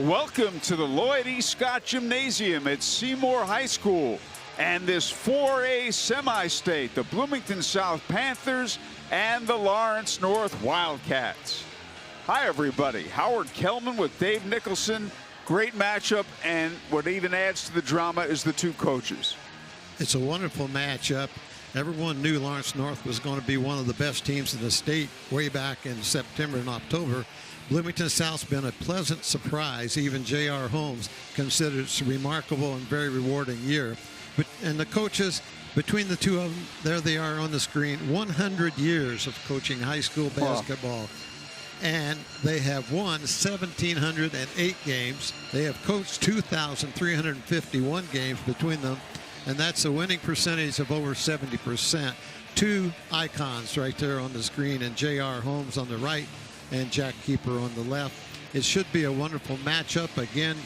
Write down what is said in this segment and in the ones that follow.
Welcome to the Lloyd E. Scott Gymnasium at Seymour High School and this 4A semi-state, the Bloomington South Panthers and the Lawrence North Wildcats. Hi, everybody. Howard Kellman with Dave Nicholson. Great matchup, and what even adds to the drama is the two coaches. It's a wonderful matchup. Everyone knew Lawrence North was going to be one of the best teams in the state way back in September and October. Bloomington South's been a pleasant surprise. Even J.R. Holmes considered it a remarkable and very rewarding year. And the coaches, between the two of them, there they are on the screen, 100 years of coaching high school basketball. Wow. And they have won 1,708 games. They have coached 2,351 games between them, and that's a winning percentage of over 70%. Two icons right there on the screen, and J.R. Holmes on the right and Jack Keeper on the left. It should be a wonderful matchup. Again,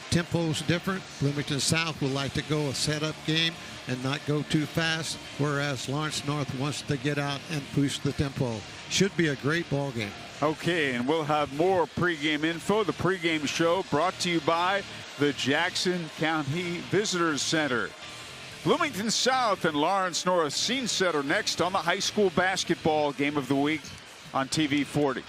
tempo's different. Bloomington South would like to go a setup game and not go too fast, whereas Lawrence North wants to get out and push the tempo. Should be a great ball game. Okay, and we'll have more pregame info. The pregame show brought to you by the Jackson County Visitors Center. Bloomington South and Lawrence North scene setter next on the high school basketball game of the week on TV 40.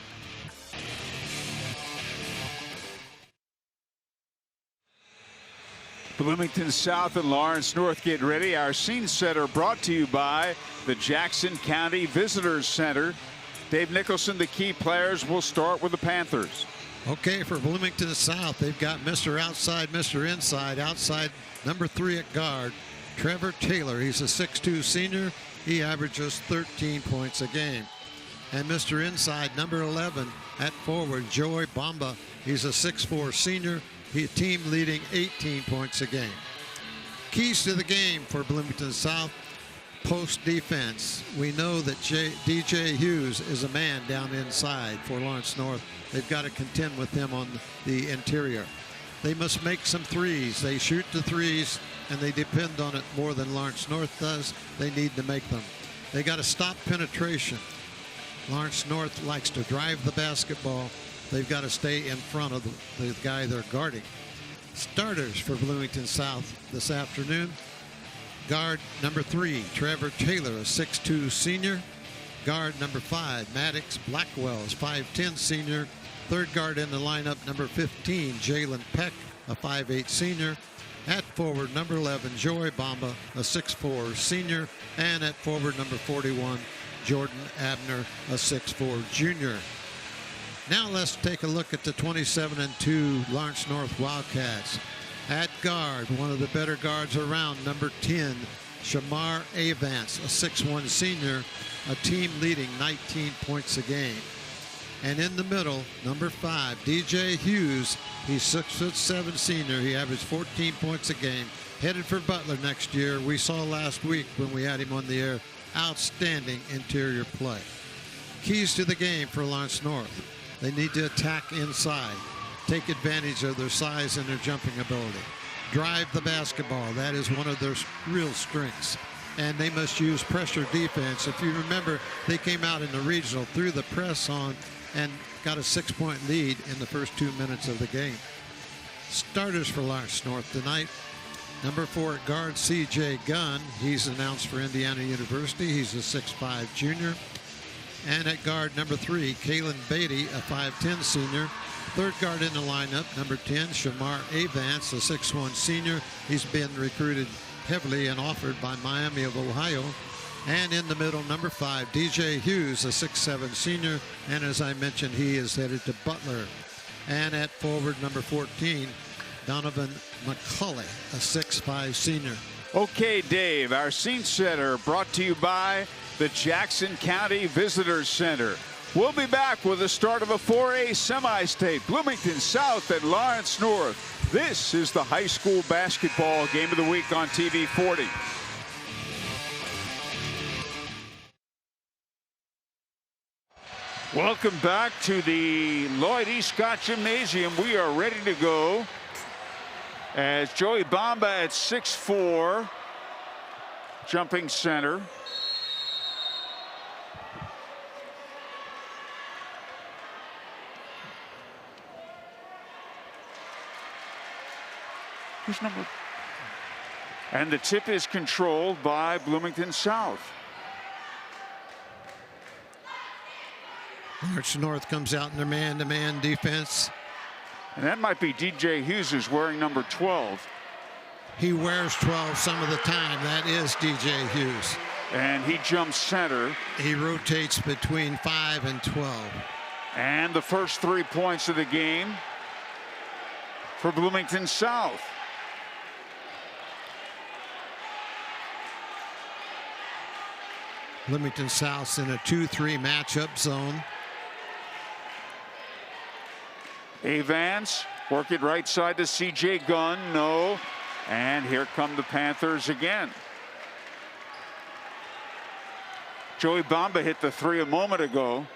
Bloomington South and Lawrence North get ready. Our scene setter brought to you by the Jackson County Visitors Center. Dave Nicholson, the key players. Will start with the Panthers. Okay, for Bloomington South, they've got Mr. Outside, Mr. Inside. Outside, number 3 at guard, Trevor Taylor. He's a 6'2 senior. He averages 13 points a game. And Mr. Inside, number 11 at forward, Joey Bamba. He's a 6'4 senior. He's team leading 18 points a game. Keys to the game for Bloomington South: post defense. We know that DJ Hughes is a man down inside for Lawrence North. They've got to contend with him on the interior. They must make some threes. They shoot the threes, and they depend on it more than Lawrence North does. They need to make them. They got to stop penetration. Lawrence North likes to drive the basketball. They've got to stay in front of the guy they're guarding. Starters for Bloomington South this afternoon: guard number 3, Trevor Taylor, a 6'2 senior. Guard number 5, Maddox Blackwell, is 5'10 senior. Third guard in the lineup, number 15, Jalen Peck, a 5'8 senior. At forward, number 11, Joey Bamba, a 6'4 senior. And at forward, number 41, Jordan Abner, a 6'4 junior. Now let's take a look at the 27-2 Lawrence North Wildcats. At guard, one of the better guards around, number 10, Shamar Avance, a 6'1 senior, a team leading 19 points a game. And in the middle, number 5, DJ Hughes. He's 6'7 senior. He averaged 14 points a game. Headed for Butler next year. We saw last week when we had him on the air, outstanding interior play. Keys to the game for Lawrence North: they need to attack inside, take advantage of their size and their jumping ability, drive the basketball. That is one of their real strengths. And they must use pressure defense. If you remember, they came out in the regional, threw the press on, and got a 6-point lead in the first 2 minutes of the game. Starters for Lawrence North tonight: number 4 at guard, C.J. Gunn. He's announced for Indiana University. He's a 6'5 junior. And at guard, number 3, Kalen Beatty, a 5'10 senior. Third guard in the lineup, number 10, Shamar Avance, a 6'1 senior. He's been recruited heavily and offered by Miami of Ohio. And in the middle, number 5, DJ Hughes, a 6'7 senior. And as I mentioned, he is headed to Butler. And at forward, number 14, Donovan McCulley, a 6'5 senior. Okay, Dave, our scene setter brought to you by the Jackson County Visitors Center. We'll be back with the start of a 4A semi-state, Bloomington South and Lawrence North. This is the high school basketball game of the week on TV 40. Welcome back to the Lloyd E. Scott Gymnasium. We are ready to go as Joey Bamba at 6'4", jumping center. Who's number? And the tip is controlled by Bloomington South. Lawrence North comes out in their man-to-man defense. And that might be DJ Hughes, who's wearing number 12. He wears 12 some of the time. That is DJ Hughes. And he jumps center. He rotates between 5 and 12. And the first 3 points of the game for Bloomington South. Bloomington South's in a 2-3 matchup zone. Vance work it right side to CJ Gunn. No. And here come the Panthers again. Joey Bamba hit the 3 a moment ago.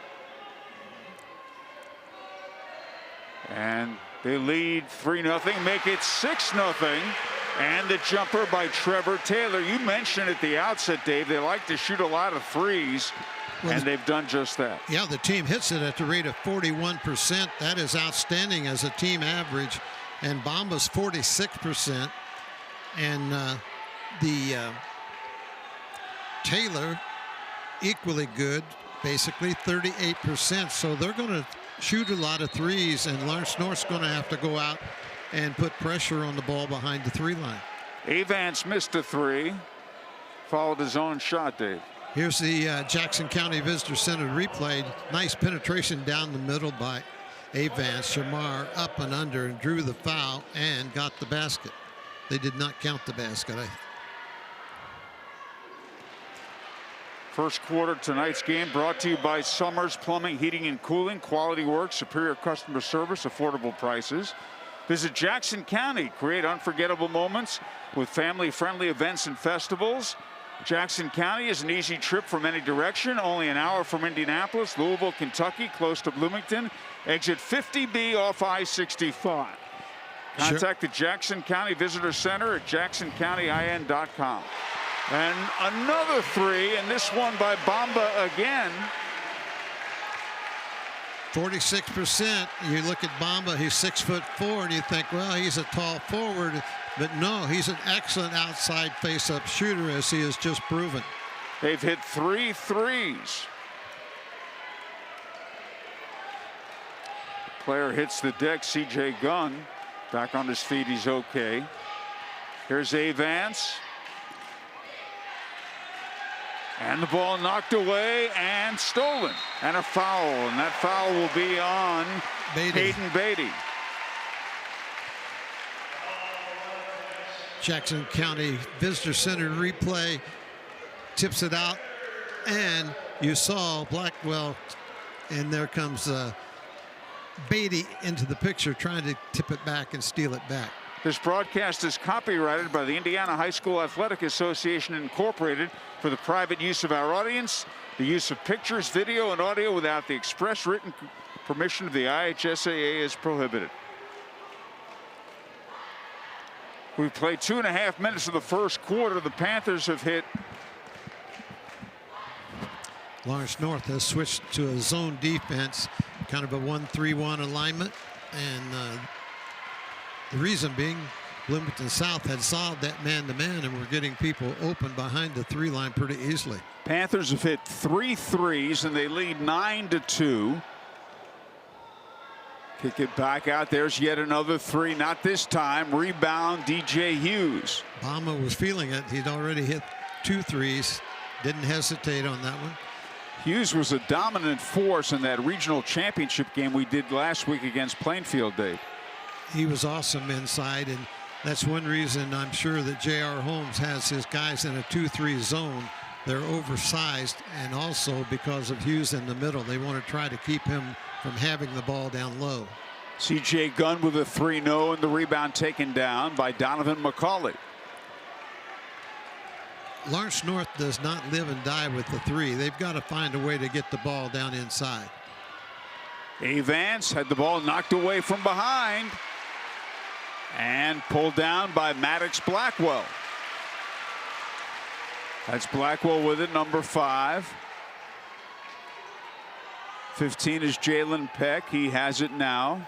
And they lead 3-0, make it 6-0. And the jumper by Trevor Taylor. You mentioned at the outset, Dave, they like to shoot a lot of threes, and they've done just that. Yeah, the team hits it at the rate of 41%. That is outstanding as a team average. And Bamba's 46%. And Taylor, equally good, basically 38%. So they're going to shoot a lot of threes, and Lawrence North's going to have to go out and put pressure on the ball behind the 3 line. Vance missed a 3, followed his own shot, Dave. Here's the Jackson County Visitor Center replay. Nice penetration down the middle by Vance. Shamar up and under and drew the foul and got the basket. They did not count the basket. First quarter tonight's game brought to you by Summers Plumbing, Heating and Cooling, quality work, superior customer service, affordable prices. Visit Jackson County, create unforgettable moments with family-friendly events and festivals. Jackson County is an easy trip from any direction, only an hour from Indianapolis, Louisville, Kentucky, close to Bloomington. Exit 50B off I-65. Contact the Jackson County Visitor Center at jacksoncountyin.com. And another 3, and this one by Bamba again. 46%. You look at Bamba, he's 6'4", and you think, well, he's a tall forward. But no, he's an excellent outside face-up shooter, as he has just proven. They've hit 3 threes. Player hits the deck, CJ Gunn. Back on his feet, he's okay. Here's Vance. And the ball knocked away and stolen. And a foul. And that foul will be on Hayden Beatty. Jackson County Visitor Center replay tips it out. And you saw Blackwell, and there comes Beatty into the picture, trying to tip it back and steal it back. This broadcast is copyrighted by the Indiana High School Athletic Association Incorporated for the private use of our audience. The use of pictures, video, and audio without the express written permission of the IHSAA is prohibited. We've played 2.5 minutes of the first quarter. The Panthers have hit. Lawrence North has switched to a zone defense, kind of a 1-3-1 alignment. And the reason being, Bloomington South had solved that man-to-man and were getting people open behind the 3 line pretty easily. Panthers have hit 3 threes, and they lead 9-2. Kick it back out. There's yet another 3. Not this time. Rebound, DJ Hughes. Bamba was feeling it. He'd already hit 2 threes. Didn't hesitate on that one. Hughes was a dominant force in that regional championship game we did last week against Plainfield, Dave. He was awesome inside, and that's one reason I'm sure that J.R. Holmes has his guys in a 2-3 zone. They're oversized, and also because of Hughes in the middle, they want to try to keep him from having the ball down low. CJ Gunn with a 3-0, and the rebound taken down by Donovan McCauley. Lawrence North does not live and die with the 3. They've got to find a way to get the ball down inside. Vance had the ball knocked away from behind and pulled down by Maddox Blackwell. That's Blackwell with it, number 5. 15 is Jalen Peck. He has it now.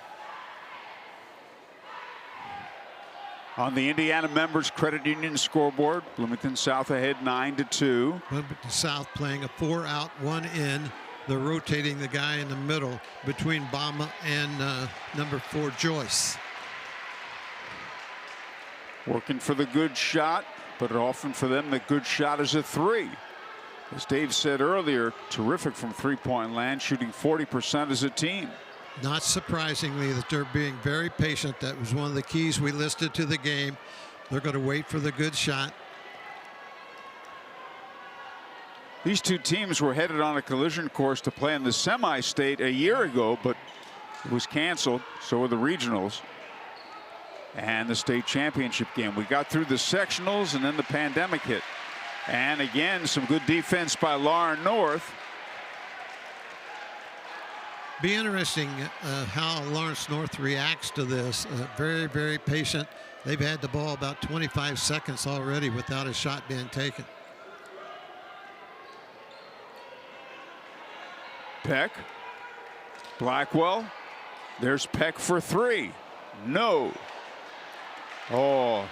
On the Indiana Members Credit Union scoreboard, Bloomington South ahead 9-2. Bloomington South playing a 4 out, 1 in. They're rotating the guy in the middle between Bama and number 4 Joyce. Working for the good shot, but often for them the good shot is a 3. As Dave said earlier, terrific from three-point land, shooting 40% as a team. Not surprisingly that they're being very patient. That was one of the keys we listed to the game. They're going to wait for the good shot. These two teams were headed on a collision course to play in the semi-state a year ago, but it was canceled. So were the regionals and the state championship game. We got through the sectionals and then the pandemic hit. And again, some good defense by Lauren North. Be interesting how Lawrence North reacts to this. Very, very patient. They've had the ball about 25 seconds already without a shot being taken. Peck. Blackwell. There's Peck for 3. No. Oh,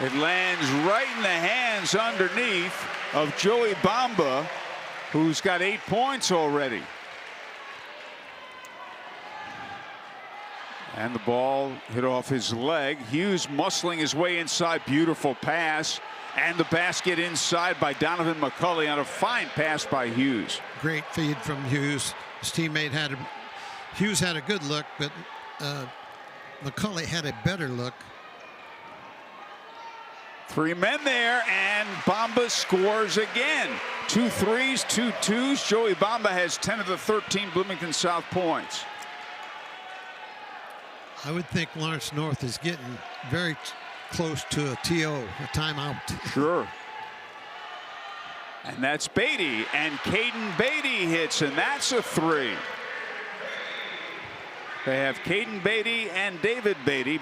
it lands right in the hands underneath of Joey Bamba, who's got 8 points already. And the ball hit off his leg. Hughes muscling his way inside. Beautiful pass. And the basket inside by Donovan McCulley on a fine pass by Hughes. Great feed from Hughes. His teammate Hughes had a good look, but McCulley had a better look. 3 men there, and Bamba scores again. 2 threes, 2 twos. Joey Bamba has 10 of the 13 Bloomington South points. I would think Lawrence North is getting very close to a TO, a timeout. Sure. And that's Beatty, and Caden Beatty hits, and that's a 3. They have Caden Beatty and David Beatty.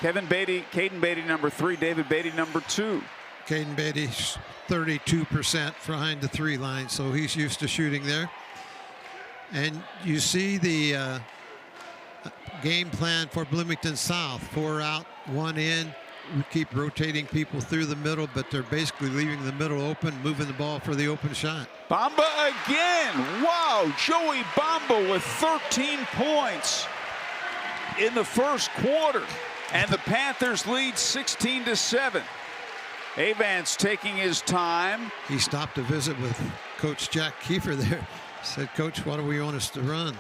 Kevin Beatty, Caden Beatty number 3, David Beatty number 2. Caden Beatty's 32% behind the 3 line, so he's used to shooting there. And you see the game plan for Bloomington South: 4 out, 1 in. We keep rotating people through the middle, but they're basically leaving the middle open, moving the ball for the open shot. Bamba again. Wow, Joey Bamba with 13 points in the first quarter. And the Panthers lead 16-7. Avance taking his time. He stopped to visit with Coach Jack Kiefer there. Said, "Coach, what do we want us to run?"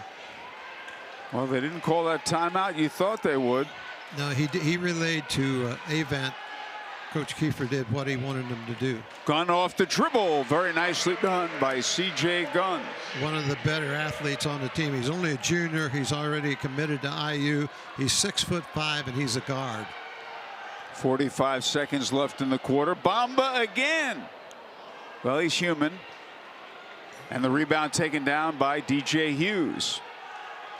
Well, they didn't call that timeout. You thought they would. No, he relayed to Avant. Coach Kiefer did what he wanted him to do. Gunn off the dribble. Very nicely done by C.J. Gunn. One of the better athletes on the team. He's only a junior. He's already committed to IU. He's 6'5", and he's a guard. 45 seconds left in the quarter. Bamba again. Well, he's human. And the rebound taken down by DJ Hughes.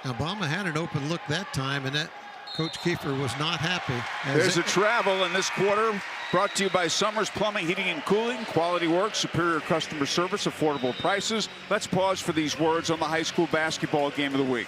Now, Bamba had an open look that time, and that Coach Kiefer was not happy. There's a travel in this quarter. Brought to you by Summers Plumbing, Heating and Cooling. Quality work, superior customer service, affordable prices. Let's pause for these words on the high school basketball game of the week.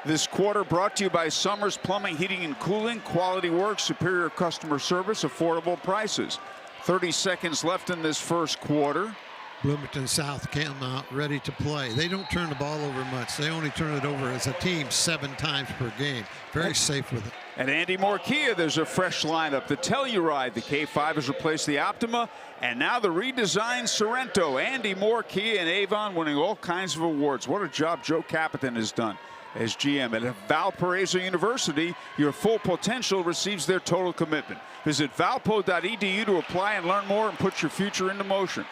This quarter brought to you by Summers Plumbing, Heating and Cooling. Quality work, superior customer service, affordable prices. 30 seconds left in this first quarter. Bloomington South came out ready to play. They don't turn the ball over much. They only turn it over as a team 7 times per game. Very safe with it. At Andy Moore Kia, there's a fresh lineup. The Telluride, the K5 has replaced the Optima, and now the redesigned Sorrento. Andy Moore Kia and Avon winning all kinds of awards. What a job Joe Capitan has done as GM. At Valparaiso University, your full potential receives their total commitment. Visit valpo.edu to apply and learn more and put your future into motion.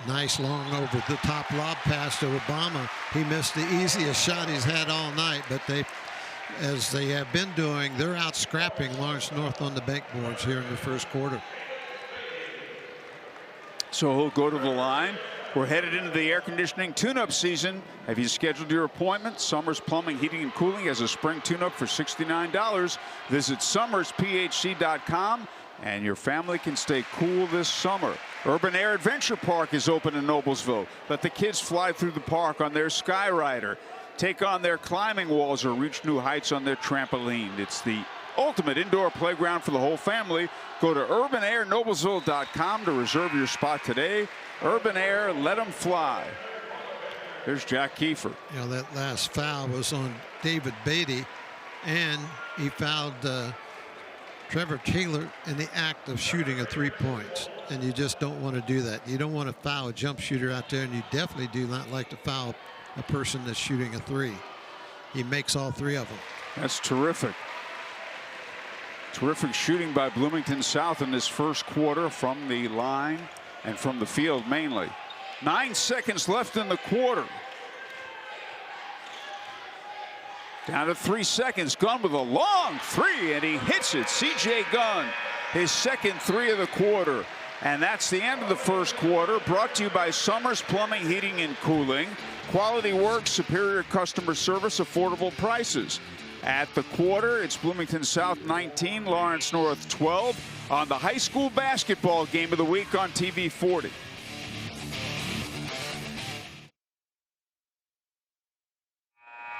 Nice long over the top lob pass to Obama. He missed the easiest shot he's had all night, but as they have been doing, they're out scrapping Lawrence North on the bank boards here in the first quarter. So he'll go to the line. We're headed into the air conditioning tune-up season. Have you scheduled your appointment? Summers Plumbing, Heating and Cooling has a spring tune-up for $69. Visit summersphc.com and your family can stay cool this summer. Urban Air Adventure Park is open in Noblesville. Let the kids fly through the park on their Skyrider. take on their climbing walls or reach new heights on their trampoline. It's the ultimate indoor playground for the whole family. Go to urbanairnoblesville.com to reserve your spot today. Urban Air, let them fly. There's Jack Kiefer. You know, that last foul was on David Beatty, and he fouled Trevor Taylor in the act of shooting a 3 points. And you just don't want to do that. You don't want to foul a jump shooter out there, and you definitely do not like to foul a person that's shooting a 3. He makes all 3 of them. That's terrific. Terrific shooting by Bloomington South in this first quarter from the line and from the field mainly. 9 seconds left in the quarter. Down to 3 seconds. Gunn with a long 3, and he hits it. C.J. Gunn, his second 3 of the quarter. And that's the end of the first quarter. Brought to you by Summers Plumbing, Heating, and Cooling. Quality work, superior customer service, affordable prices. At the quarter, it's Bloomington South 19, Lawrence North 12 on the high school basketball game of the week on TV 40.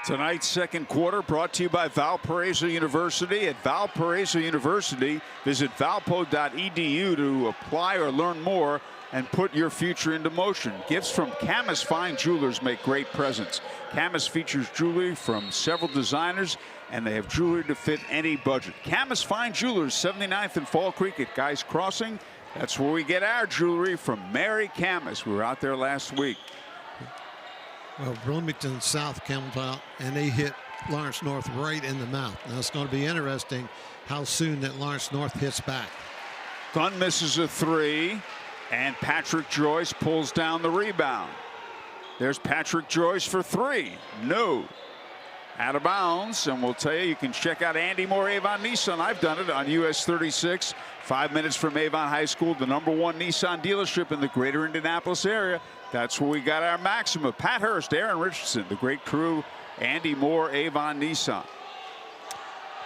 Tonight's second quarter brought to you by Valparaiso University. At Valparaiso University, visit valpo.edu to apply or learn more and put your future into motion. Gifts from Camus Fine Jewelers make great presents. Camus features jewelry from several designers, and they have jewelry to fit any budget. Camus Fine Jewelers, 79th and Fall Creek at Guy's Crossing. That's where we get our jewelry from Mary Camus. We were out there last week. Well, Bloomington South comes out, and they hit Lawrence North right in the mouth. Now, it's going to be interesting how soon that Lawrence North hits back. Gunn misses a 3, and Patrick Joyce pulls down the rebound. There's Patrick Joyce for 3. No. Out of bounds, and we'll tell you can check out Andy Moore Avon Nissan. I've done it on US 36, 5 minutes from Avon High School, the #1 Nissan dealership in the greater Indianapolis area. That's where we got our Maxima. Pat Hurst, Aaron Richardson, the great crew, Andy Moore Avon Nissan.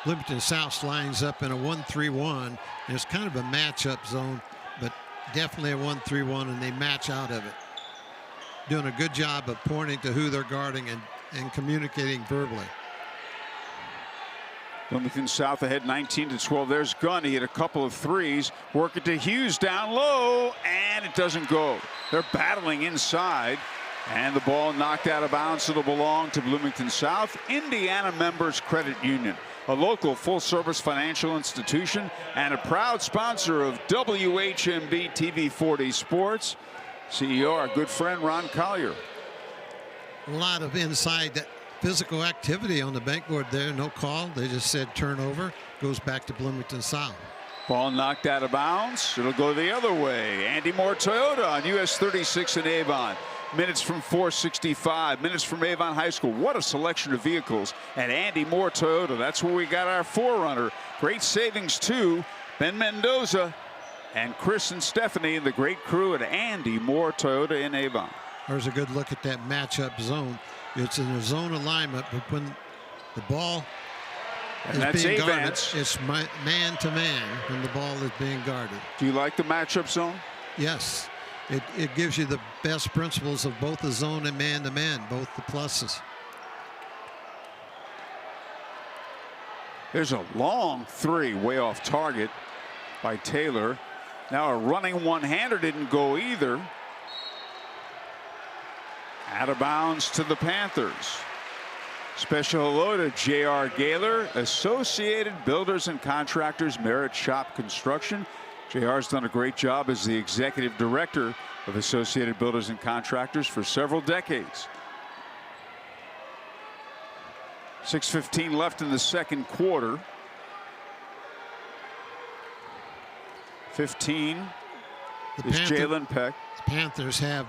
Bloomington South lines up in a 1-3-1, and it's kind of a matchup zone, but definitely a 1-3-1, and they match out of it. Doing a good job of pointing to who they're guarding and communicating verbally. Bloomington South ahead 19-12. There's Gunn. He hit a couple of 3s. Work it to Hughes down low, and it doesn't go. They're battling inside, and the ball knocked out of bounds. It'll belong to Bloomington South. Indiana Members Credit Union, a local full-service financial institution and a proud sponsor of WHMB TV 40 Sports. CEO, our good friend Ron Collier. A lot of inside physical activity on the bankboard there. No call. They just said turnover. Goes back to Bloomington South. Ball knocked out of bounds. It'll go the other way. Andy Moore Toyota on US 36 in Avon. Minutes from 465. Minutes from Avon High School. What a selection of vehicles at Andy Moore Toyota. That's where we got our forerunner. Great savings too. Ben Mendoza and Chris and Stephanie and the great crew at Andy Moore Toyota in Avon. There's a good look at that matchup zone. It's in a zone alignment, but when the ball is being guarded, it's man to man when the ball is being guarded. Do you like the matchup zone? Yes. It gives you the best principles of both the zone and man to man, both the pluses. There's a long 3 way off target by Taylor. Now a running one-hander didn't go either. Out of bounds to the Panthers. Special hello to J.R. Gaylor, Associated Builders and Contractors, Merritt Shop Construction. J.R.'s done a great job as the executive director of Associated Builders and Contractors for several decades. 6:15 left in the second quarter. 15 is Jalen Peck. The Panthers have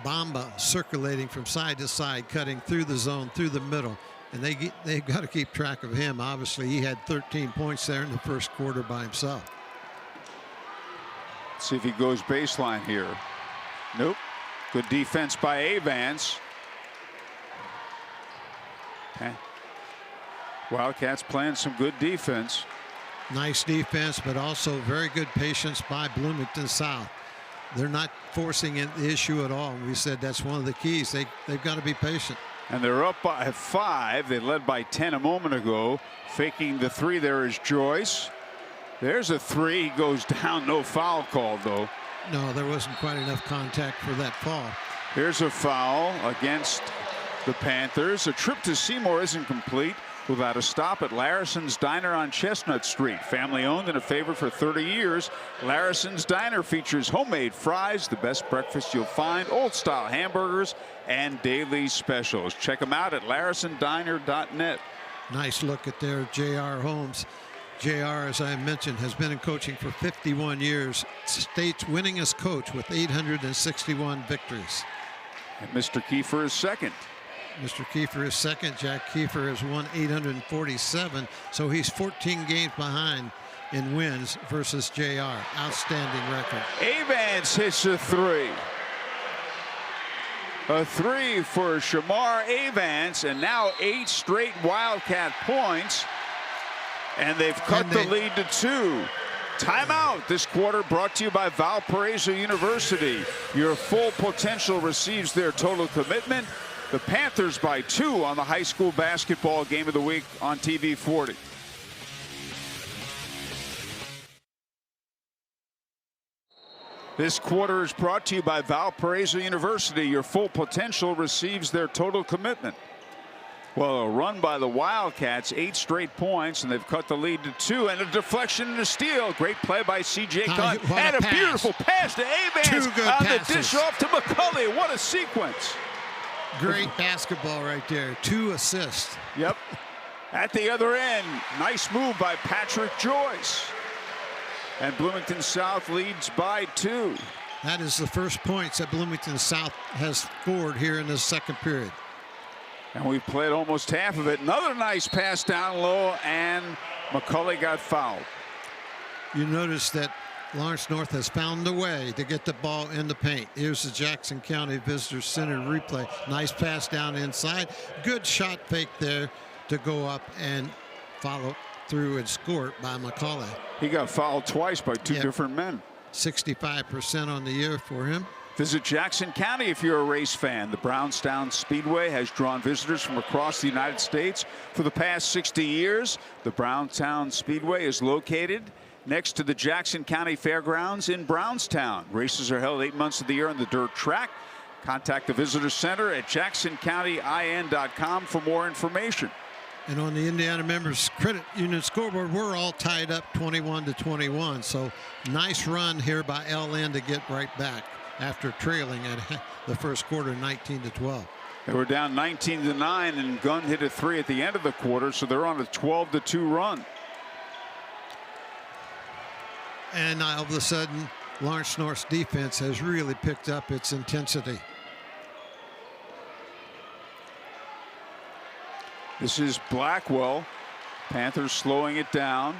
Bamba circulating from side to side, cutting through the zone, through the middle, and they've got to keep track of him. Obviously, he had 13 points there in the first quarter by himself. See if he goes baseline here. Nope. Good defense by Avans. Okay. Wildcats playing some good defense. Nice defense, but also very good patience by Bloomington South. They're not forcing the issue at all. We said that's one of the keys. They've got to be patient. And they're up by 5. They led by 10 a moment ago. Faking the 3 there is Joyce. There's a 3. He goes down. No foul called, though. No, there wasn't quite enough contact for that fall. Here's a foul against the Panthers. A trip to Seymour isn't complete without a stop at Larison's Diner on Chestnut Street. Family owned and a favorite for 30 years. Larison's Diner features homemade fries, the best breakfast you'll find, old style hamburgers, and daily specials. Check them out at larisondiner.net. Nice look at their J.R. Holmes. J.R., as I mentioned, has been in coaching for 51 years. State's winningest coach with 861 victories. And Mr. Kiefer is second. Mr. Kiefer is second. Jack Kiefer has won 847, so he's 14 games behind in wins versus JR. Outstanding record. Avance hits a 3. A 3 for Shamar Avance, and now 8 straight Wildcat points, and they've cut the lead to 2. Timeout this quarter brought to you by Valparaiso University. Your full potential receives their total commitment. The Panthers by 2 on the high school basketball game of the week on TV 40. This quarter is brought to you by Valparaiso University. Your full potential receives their total commitment. Well, a run by the Wildcats, 8 straight points, and they've cut the lead to 2. And a deflection and a steal. Great play by C.J. Gunn. And a beautiful pass to Avance on the dish off to McCulley. What a sequence. Great basketball right there. 2 assists. Yep. At the other end, nice move by Patrick Joyce. And Bloomington South leads by 2. That is the first points that Bloomington South has scored here in the second period. And we've played almost half of it. Another nice pass down low, and McCulley got fouled. You notice that Lawrence North has found a way to get the ball in the paint. Here's the Jackson County Visitor Center replay. Nice pass down inside. Good shot fake there to go up and follow through and score it by McCulley. He got fouled twice by 2 different men. 65% on the year for him. Visit Jackson County if you're a race fan. The Brownstown Speedway has drawn visitors from across the United States for the past 60 years. The Brownstown Speedway is located next to the Jackson County Fairgrounds in Brownstown. Races are held 8 months of the year on the dirt track. Contact the Visitor Center at jacksoncountyin.com for more information. And on the Indiana Members Credit Union scoreboard, we're all tied up 21-21. So nice run here by LN to get right back after trailing at the first quarter 19-12. They were down 19-9, and Gunn hit a 3 at the end of the quarter, so they're on a 12-2 run. And all of a sudden, Lawrence North's defense has really picked up its intensity. This is Blackwell. Panthers slowing it down.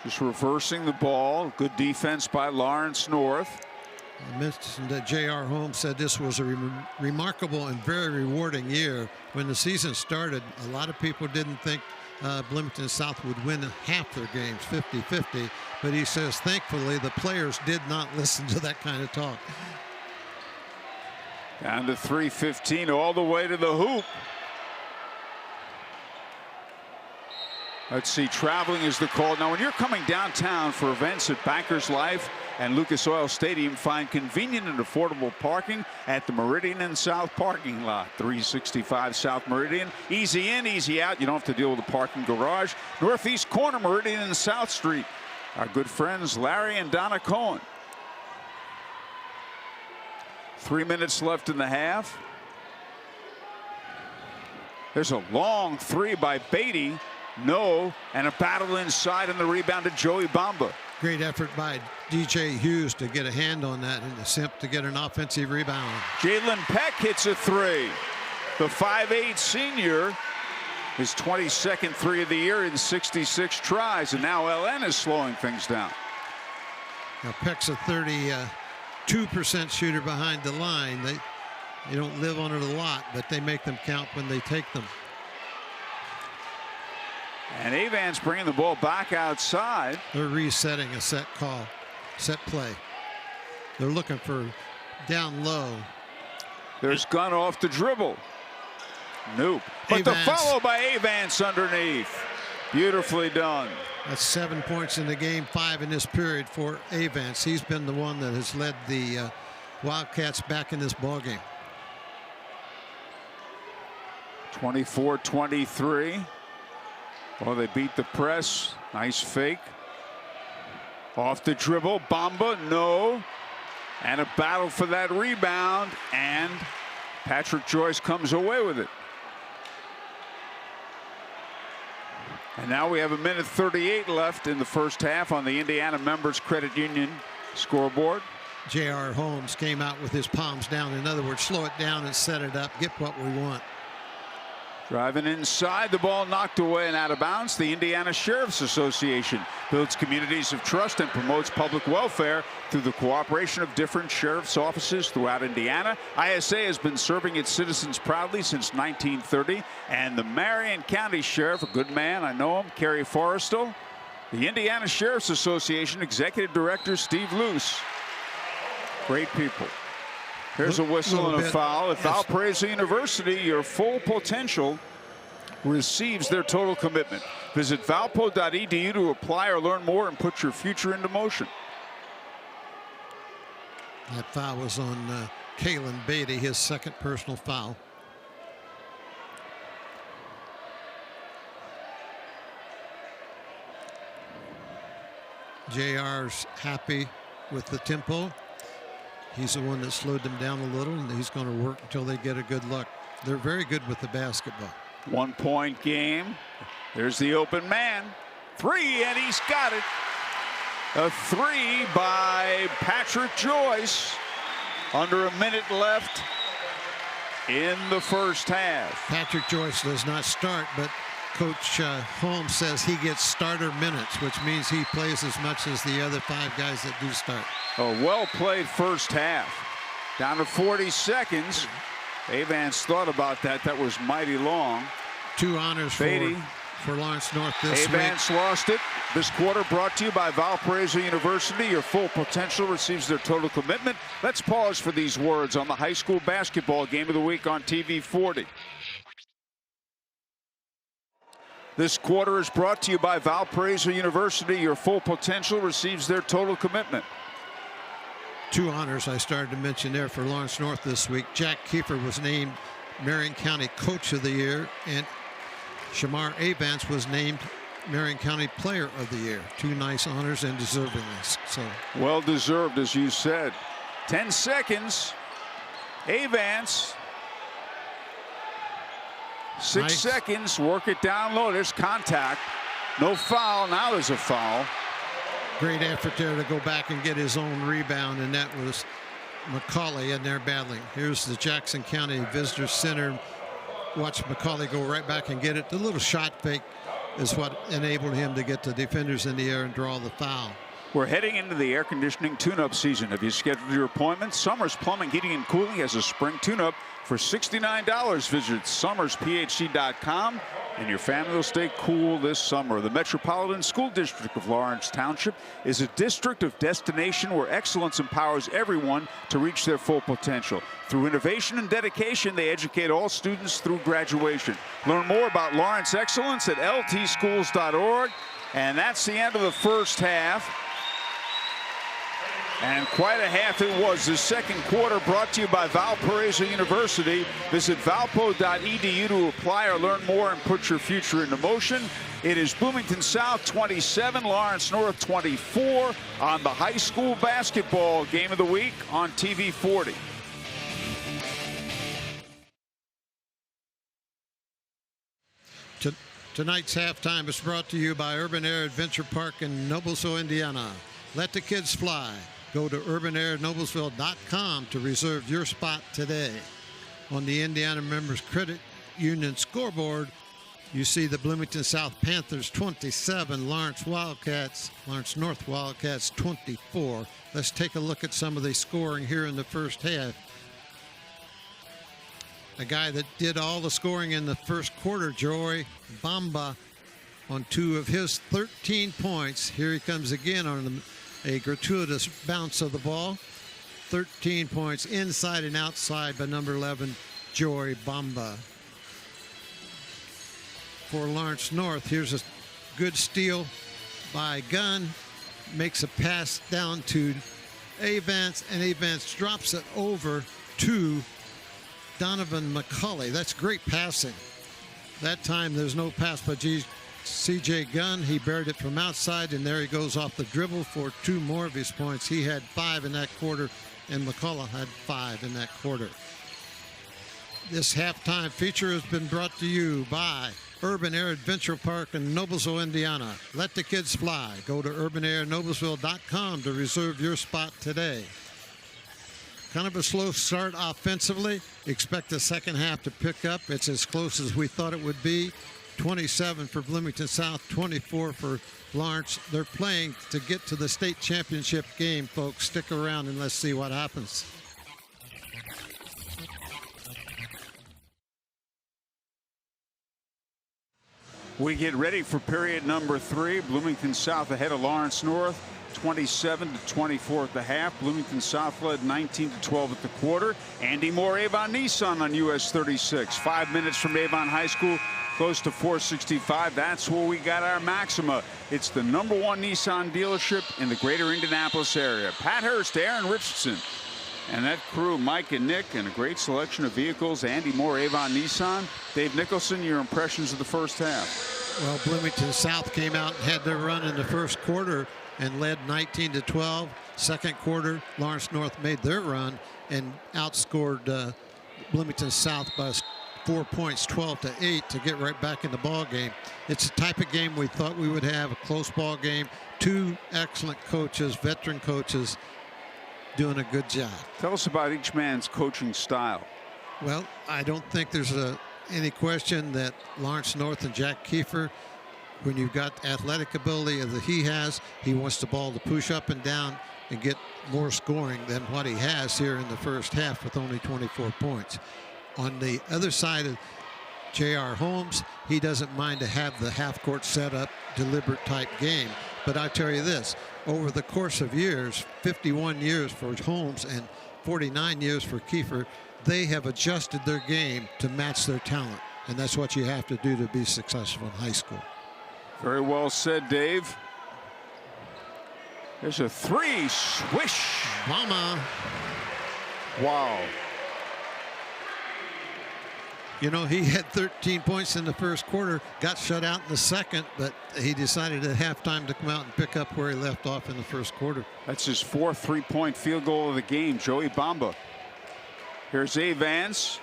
Just reversing the ball. Good defense by Lawrence North. I mentioned that J.R. Holmes said this was a remarkable and very rewarding year. When the season started, a lot of people didn't think Bloomington South would win half their games, 50-50. But he says, thankfully, the players did not listen to that kind of talk. Down to 3:15 all the way to the hoop. Let's see, traveling is the call. Now, when you're coming downtown for events at Bankers Life and Lucas Oil Stadium, find convenient and affordable parking at the Meridian and South parking lot. 365 South Meridian. Easy in, easy out. You don't have to deal with the parking garage. Northeast corner, Meridian and South Street. Our good friends Larry and Donna Cohen. 3 minutes left in the half. There's a long 3 by Beatty. No, and a battle inside, and the rebound to Joey Bamba. Great effort by DJ Hughes to get a hand on that and attempt to get an offensive rebound. Jalen Peck hits a 3. The 5'8" senior, his 22nd 3 of the year in 66 tries, and now LN is slowing things down. Now Peck's a 32% shooter behind the line. They don't live on it a lot, but they make them count when they take them. And Avance bringing the ball back outside. They're resetting a set play. They're looking for down low. There's Gunn off the dribble. Nope. But the follow by Avance underneath. Beautifully done. That's 7 points in the game, 5 in this period for Avance. He's been the one that has led the Wildcats back in this ballgame. 24-23. Well, they beat the press. Nice fake. Off the dribble. Bamba, no. And a battle for that rebound. And Patrick Joyce comes away with it. And now we have 1:38 left in the first half on the Indiana Members Credit Union scoreboard. J.R. Holmes came out with his palms down. In other words, slow it down and set it up. Get what we want. Driving inside, the ball knocked away and out of bounds. The Indiana Sheriff's Association builds communities of trust and promotes public welfare through the cooperation of different sheriff's offices throughout Indiana. ISA has been serving its citizens proudly since 1930. And the Marion County Sheriff, a good man, I know him, Kerry Forrestal. The Indiana Sheriff's Association Executive Director Steve Luce. Great people. Here's a whistle and a foul. At Valparaiso University, your full potential receives their total commitment. Visit valpo.edu to apply or learn more and put your future into motion. That foul was on Kalen Beatty, his second personal foul. JR's happy with the tempo. He's the one that slowed them down a little, and he's going to work until they get a good look. They're very good with the basketball. 1 point game. There's the open man. 3, and he's got it. A 3 by Patrick Joyce. Under a minute left in the first half. Patrick Joyce does not start, but Coach Holmes says he gets starter minutes, which means he plays as much as the other 5 guys that do start. A well-played first half. Down to 40 seconds. Avance thought about that. That was mighty long. 2 honors for Lawrence North this week. Avance lost it. This quarter brought to you by Valparaiso University. Your full potential receives their total commitment. Let's pause for these words on the high school basketball game of the week on TV 40. This quarter is brought to you by Valparaiso University. Your full potential receives their total commitment. 2 honors I started to mention there for Lawrence North this week. Jack Kiefer was named Marion County Coach of the Year, and Shamar Avance was named Marion County Player of the Year. 2 nice honors and deserving. So well deserved, as you said. 10 seconds. Avance. 6 seconds. Work it down low. There's contact. No foul. Now there's a foul. Great effort there to go back and get his own rebound, and that was McCauley in there battling. Here's the Jackson County Visitor Center. Watch McCauley go right back and get it. The little shot fake is what enabled him to get the defenders in the air and draw the foul. We're heading into the air conditioning tune-up season. Have you scheduled your appointment? Summers Plumbing, Heating, and Cooling has a spring tune-up for $69. Visit summersphc.com, and your family will stay cool this summer. The Metropolitan School District of Lawrence Township is a district of destination where excellence empowers everyone to reach their full potential. Through innovation and dedication, they educate all students through graduation. Learn more about Lawrence Excellence at ltschools.org. And that's the end of the first half. And quite a half it was. The second quarter brought to you by Valparaiso University. Visit valpo.edu to apply or learn more and put your future into motion. It is Bloomington South 27, Lawrence North 24 on the high school basketball game of the week on TV 40. Tonight's halftime is brought to you by Urban Air Adventure Park in Noblesville, Indiana. Let the kids fly. Go to urbanairnoblesville.com to reserve your spot today. On the Indiana Members Credit Union scoreboard, you see the Bloomington South Panthers 27, Lawrence North Wildcats 24. Let's take a look at some of the scoring here in the first half. A guy that did all the scoring in the first quarter, Joy Bamba, on 2 of his 13 points. Here he comes again on a gratuitous bounce of the ball. 13 points inside and outside by number 11, Joy Bamba. For Lawrence North, here's a good steal by Gunn. Makes a pass down to Avance, and Avance drops it over to Donovan McCulley. That's great passing. That time there's no pass by C.J. Gunn. He buried it from outside, and there he goes off the dribble for 2 more of his points. He had 5 in that quarter, and McCullough had 5 in that quarter. This halftime feature has been brought to you by Urban Air Adventure Park in Noblesville, Indiana. Let the kids fly. Go to urbanairnoblesville.com to reserve your spot today. Kind of a slow start offensively. Expect the second half to pick up. It's as close as we thought it would be. 27 for Bloomington South, 24 for Lawrence. They're playing to get to the state championship game, folks. Stick around and let's see what happens. We get ready for period number 3. Bloomington South ahead of Lawrence North, 27-24 at the half. Bloomington South led 19-12 at the quarter. Andy Moore, Avon Nissan on US 36. 5 minutes from Avon High School, close to 465. That's where we got our Maxima. It's the #1 Nissan dealership in the greater Indianapolis area. Pat Hurst, Aaron Richardson, and that crew, Mike and Nick, and a great selection of vehicles. Andy Moore, Avon Nissan. Dave Nicholson, your impressions of the first half? Well, Bloomington South came out and had their run in the first quarter and led 19-12. Second quarter, Lawrence North made their run and outscored Bloomington South by 4 points, 12-8, to get right back in the ball game. It's the type of game we thought we would have, a close ball game. 2 excellent coaches, veteran coaches, doing a good job. Tell us about each man's coaching style. Well, I don't think there's any question that Lawrence North and Jack Kiefer, when you've got athletic ability that he has, he wants the ball to push up and down and get more scoring than what he has here in the first half with only 24 points. On the other side of J.R. Holmes, he doesn't mind to have the half-court setup, deliberate type game. But I tell you this, over the course of years, 51 years for Holmes and 49 years for Kiefer, they have adjusted their game to match their talent. And that's what you have to do to be successful in high school. Very well said, Dave. There's a 3, swish. Mama. Wow. You know, he had 13 points in the first quarter, got shut out in the second, but he decided at halftime to come out and pick up where he left off in the first quarter. That's his 4th 3-point field goal of the game, Joey Bamba. Here's Avance.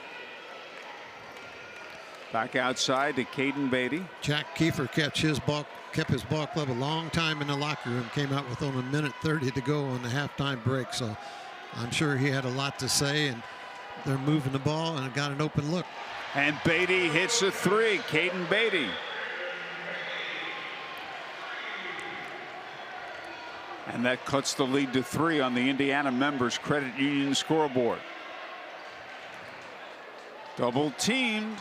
Back outside to Caden Beatty. Jack Kiefer kept his ball club a long time in the locker room, came out with only 1:30 to go on the halftime break. So I'm sure he had a lot to say, and they're moving the ball and got an open look. And Beatty hits a 3, Caden Beatty. And that cuts the lead to 3 on the Indiana Members Credit Union scoreboard. Double teamed.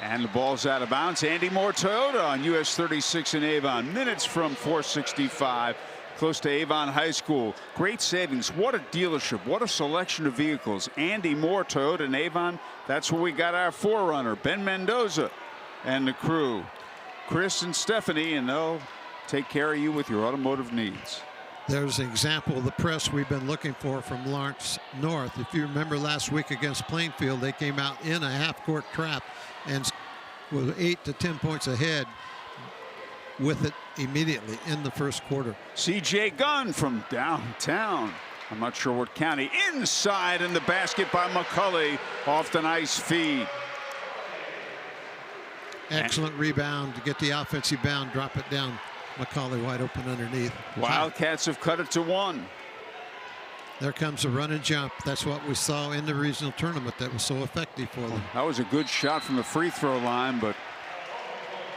And the ball's out of bounds. Andy Moore Toyota on US 36 in Avon. Minutes from 465. Close to Avon High School. Great savings. What a dealership. What a selection of vehicles. Andy Moore Toyota in Avon. That's where we got our forerunner, Ben Mendoza, and the crew, Chris and Stephanie, and they'll take care of you with your automotive needs. There's an example of the press we've been looking for from Lawrence North. If you remember last week against Plainfield, they came out in a half-court trap and was 8 to 10 points ahead with it immediately in the first quarter. C.J. Gunn from downtown. I'm not sure what county. Inside in the basket by McCulley off the nice feed. Excellent rebound to get the offensive bound, drop it down. McCulley wide open underneath. Wildcats have cut it to 1. There comes a run and jump. That's what we saw in the regional tournament that was so effective for them. That was a good shot from the free throw line, but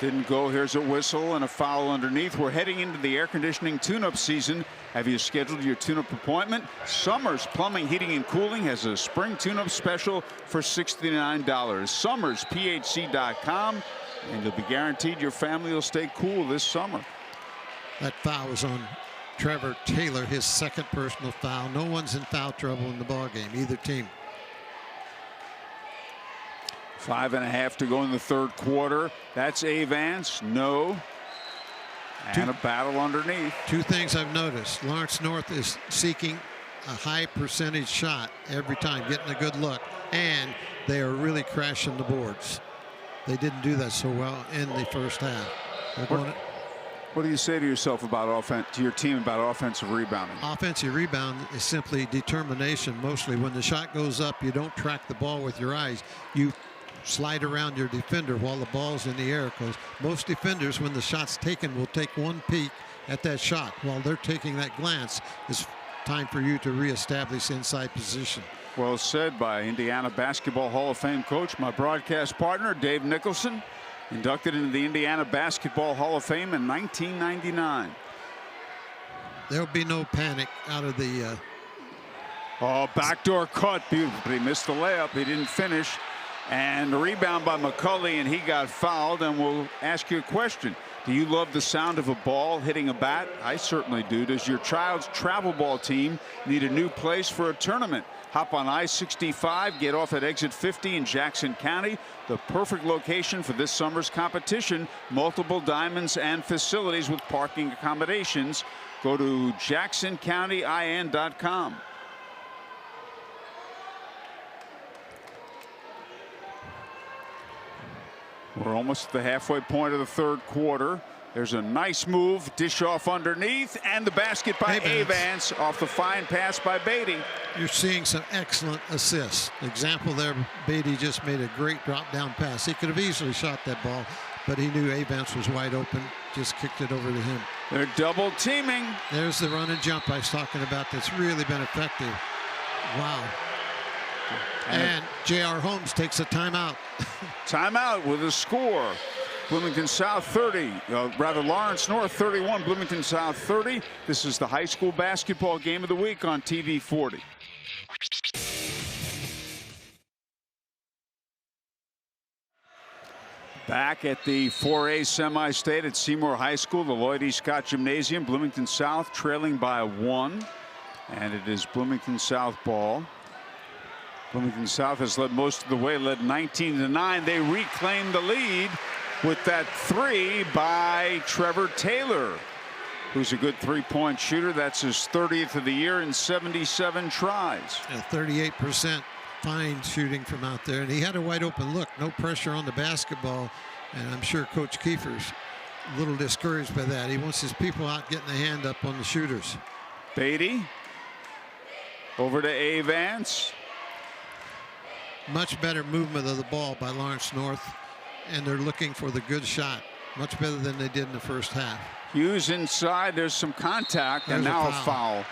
didn't go. Here's a whistle and a foul underneath. We're heading into the air conditioning tune-up season. Have you scheduled your tune-up appointment? Summers Plumbing, Heating, and Cooling has a spring tune-up special for $69. SummersPHC.com, and you'll be guaranteed your family will stay cool this summer. That foul was on Trevor Taylor his second personal foul. No one's in foul trouble in the ball game, either team. 5.5 to go in the third quarter. That's Avance. No. And a battle underneath. Two things I've noticed. Lawrence North is seeking a high percentage shot every time, getting a good look, and they are really crashing the boards. They didn't do that so well in the first half. What do you say to yourself about offense, to your team about offensive rebounding? Offensive rebound is simply determination. Mostly when the shot goes up, you don't track the ball with your eyes. You slide around your defender while the ball's in the air, because most defenders, when the shot's taken, will take one peek at that shot. While they're taking that glance, it's time for you to reestablish inside position. Well said by Indiana Basketball Hall of Fame coach, my broadcast partner, Dave Nicholson, inducted into the Indiana Basketball Hall of Fame in 1999. There'll be no panic out of the... Oh, backdoor cut, beautiful, but he missed the layup. He didn't finish. And the rebound by McCulley, and he got fouled. And we'll ask you a question. Do you love the sound of a ball hitting a bat? I certainly do. Does your child's travel ball team need a new place for a tournament? Hop on I-65, get off at exit 50 in Jackson County. The perfect location for this summer's competition. Multiple diamonds and facilities with parking accommodations. Go to jacksoncountyin.com. We're almost at the halfway point of the third quarter. There's a nice move, dish off underneath, and the basket by Avance off the fine pass by Beatty. You're seeing some excellent assists. Example there, Beatty just made a great drop down pass. He could have easily shot that ball, but he knew Avance was wide open, just kicked it over to him. They're double teaming. There's the run and jump I was talking about that's really been effective. Wow. And J.R. Holmes takes a timeout. Timeout with a score. Bloomington South 30, Lawrence North 31, Bloomington South 30. This is the high school basketball game of the week on TV 40. Back at the 4A semi-state at Seymour High School, the Lloyd E. Scott Gymnasium. Bloomington South trailing by 1, and it is Bloomington South ball. Bloomington South has led most of the way, led 19-9. They reclaim the lead with that 3 by Trevor Taylor, who's a good three-point shooter. That's his 30th of the year in 77 tries. 38% fine shooting from out there, and he had a wide open look. No pressure on the basketball, and I'm sure Coach Kiefer's a little discouraged by that. He wants his people out getting the hand up on the shooters. Beatty over to Avance. Much better movement of the ball by Lawrence North, and they're looking for the good shot. Much better than they did in the first half. Hughes inside. There's some contact, and now a foul.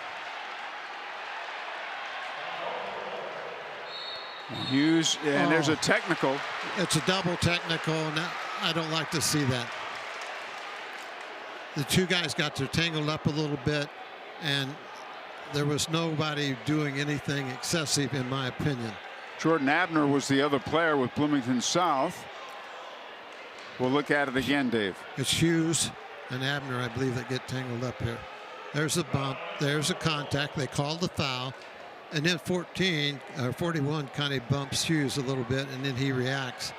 Hughes, and there's a technical. It's a double technical, and I don't like to see that. The two guys got tangled up a little bit, and there was nobody doing anything excessive, in my opinion. Jordan Abner was the other player with Bloomington South. We'll look at it again, Dave. It's Hughes and Abner, I believe, that get tangled up here. There's a bump. There's a contact. They called the foul. And then 41 kind of bumps Hughes a little bit, and then he reacts.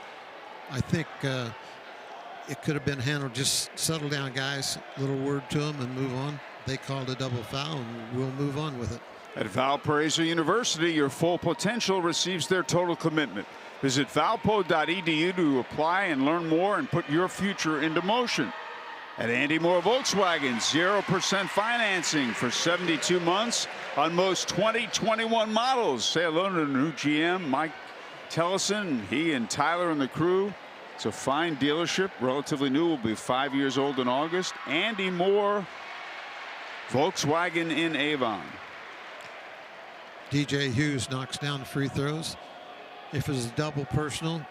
I think it could have been handled. Just settle down, guys. Little word to them and move on. They called a double foul, and we'll move on with it. At Valparaiso University, your full potential receives their total commitment. Visit valpo.edu to apply and learn more and put your future into motion. At Andy Moore Volkswagen, 0% financing for 72 months on most 2021 models. Say hello to the new GM, Mike Tellison. He and Tyler and the crew. It's a fine dealership, relatively new, will be 5 years old in August. Andy Moore Volkswagen in Avon. DJ Hughes knocks down the free throws. If it was a double personal.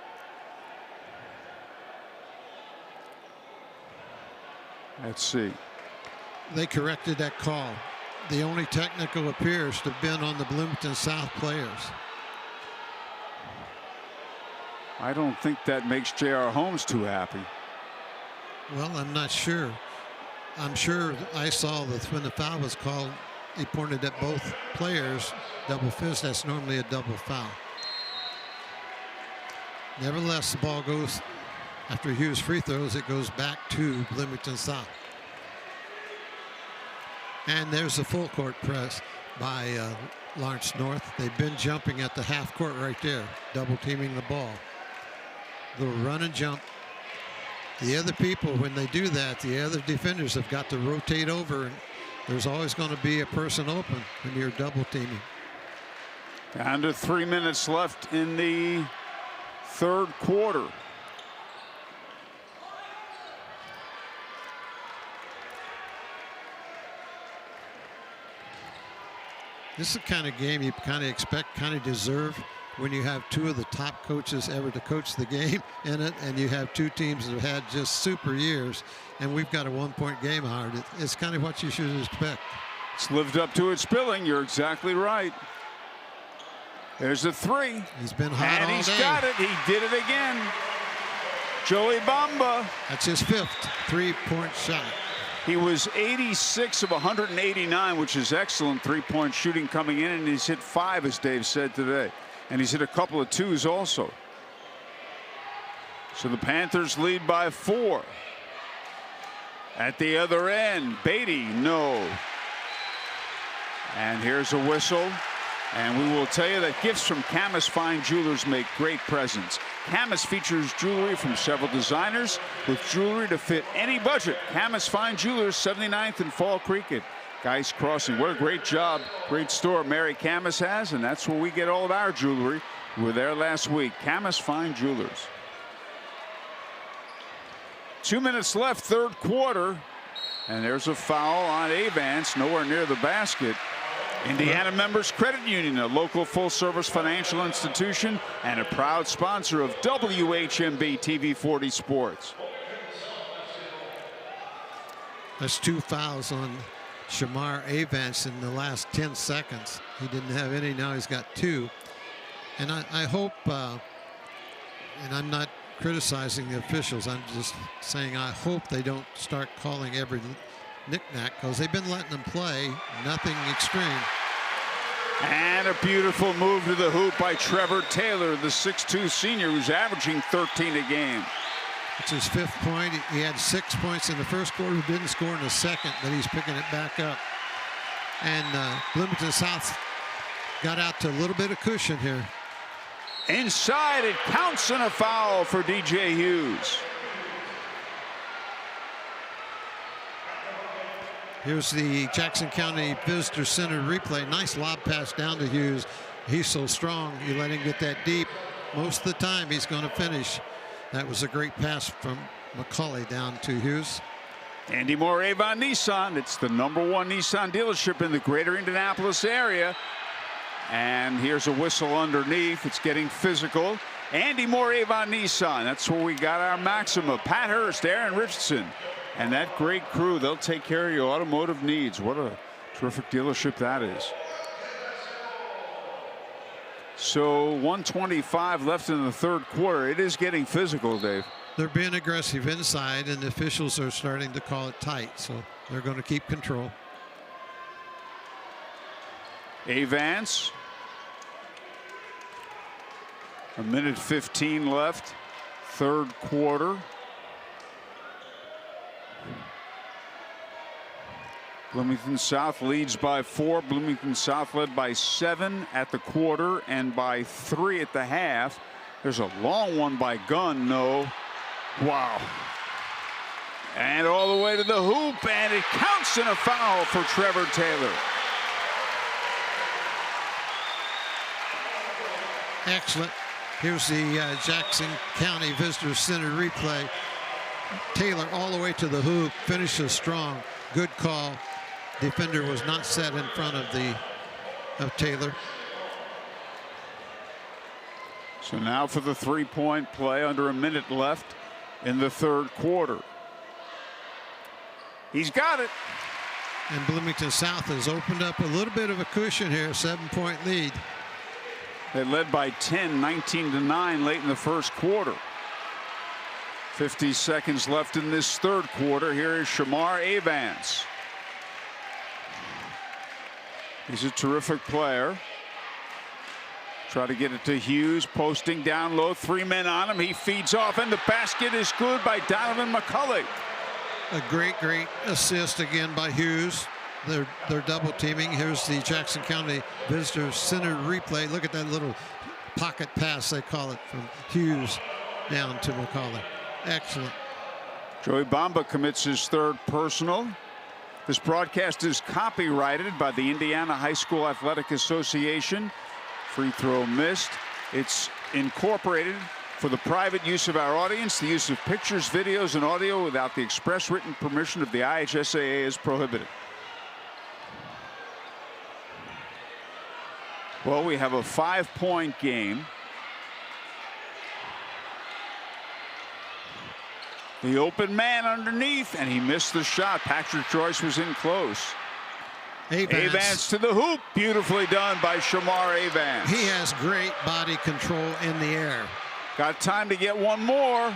Let's see. They corrected that call. The only technical appears to have been on the Bloomington South players. I don't think that makes J.R. Holmes too happy. Well, I'm not sure. I'm sure I saw that when the foul was called, he pointed at both players. Double fist, that's normally a double foul. Nevertheless, the ball goes, after Hughes free throws, it goes back to Bloomington South. And there's a full court press by Lawrence North. They've been jumping at the half court right there, double teaming the ball. Little run and jump. The other people, when they do that, the other defenders have got to rotate over, and there's always going to be a person open when you're double teaming. Down to 3 minutes left in the third quarter. This is the kind of game you kind of expect, kind of deserve when you have two of the top coaches ever to coach the game in it, and you have two teams that have had just super years, and we've got a one-point game hard. It's kind of what you should expect. It's lived up to its billing. You're exactly right. There's a three. He's been hot all day. And he's got it. He did it again. Joey Bamba. That's his fifth three-point shot. He was 86 of 189, which is excellent three-point shooting coming in, and he's hit 5, as Dave said today. And he's hit a couple of 2s also. So the Panthers lead by 4. At the other end, Beatty, no. And here's a whistle. And we will tell you that gifts from Camas Fine Jewelers make great presents. Camas features jewelry from several designers with jewelry to fit any budget. Camas Fine Jewelers, 79th and Fall Creek at Geist Crossing. What a great job, great store Mary Camas has, and that's where we get all of our jewelry. We were there last week. Camas Fine Jewelers. 2 minutes left, third quarter. And there's a foul on Avance, nowhere near the basket. Indiana Members Credit Union, a local full-service financial institution and a proud sponsor of WHMB TV 40 Sports. That's 2 fouls on Shamar Avance in the last 10 seconds. He didn't have any, now he's got 2. And I hope, and I'm not criticizing the officials, I'm just saying I hope they don't start calling every knick-knack, because they've been letting them play, nothing extreme. And a beautiful move to the hoop by Trevor Taylor, the 6'2 senior who's averaging 13 a game. It's his 5th point. He had 6 points in the first quarter, didn't score in the second, but he's picking it back up. And Bloomington South got out to a little bit of cushion here. Inside, it counts, and a foul for DJ Hughes. Here's the Jackson County Visitor Center replay. Nice lob pass down to Hughes. He's so strong, you let him get that deep. Most of the time, he's going to finish. That was a great pass from McCauley down to Hughes. Andy Moore Avon Nissan. It's the #1 Nissan dealership in the greater Indianapolis area. And here's a whistle underneath. It's getting physical. Andy Moore Avon Nissan. That's where we got our Maxima. Pat Hurst, Aaron Richardson, and that great crew. They'll take care of your automotive needs. What a terrific dealership that is. So 1:25 left in the third quarter. It is getting physical, Dave. They're being aggressive inside, and the officials are starting to call it tight, so they're going to keep control. Avance. 1:15 left, third quarter. Bloomington South leads by 4. Bloomington South led by 7 at the quarter and by 3 at the half. There's a long one by Gunn. No. Wow. And all the way to the hoop, and it counts, in a foul for Trevor Taylor. Excellent. Here's the Jackson County Visitor Center replay. Taylor all the way to the hoop, finishes strong. Good call. Defender was not set in front of Taylor. So now for the three-point play, under a minute left in the third quarter. He's got it. And Bloomington South has opened up a little bit of a cushion here, 7-point lead. They led by 10, 19-9 late in the first quarter. 50 seconds left in this third quarter. Here is Shamar Avance. He's a terrific player. Try to get it to Hughes, posting down low, 3 men on him. He feeds off, and the basket is good by Donovan McCulley. A great assist again by Hughes. They're double teaming. Here's the Jackson County Visitors Center replay. Look at that little pocket pass, they call it, from Hughes down to McCulley. Excellent. Joey Bamba commits his third personal. This broadcast is copyrighted by the Indiana High School Athletic Association. Free throw missed. It's incorporated for the private use of our audience. The use of pictures, videos, and audio without the express written permission of the IHSAA is prohibited. Well, we have a 5-point game. The open man underneath, and he missed the shot. Patrick Joyce was in close. Avance to the hoop. Beautifully done by Shamar Avance. He has great body control in the air. Got time to get one more.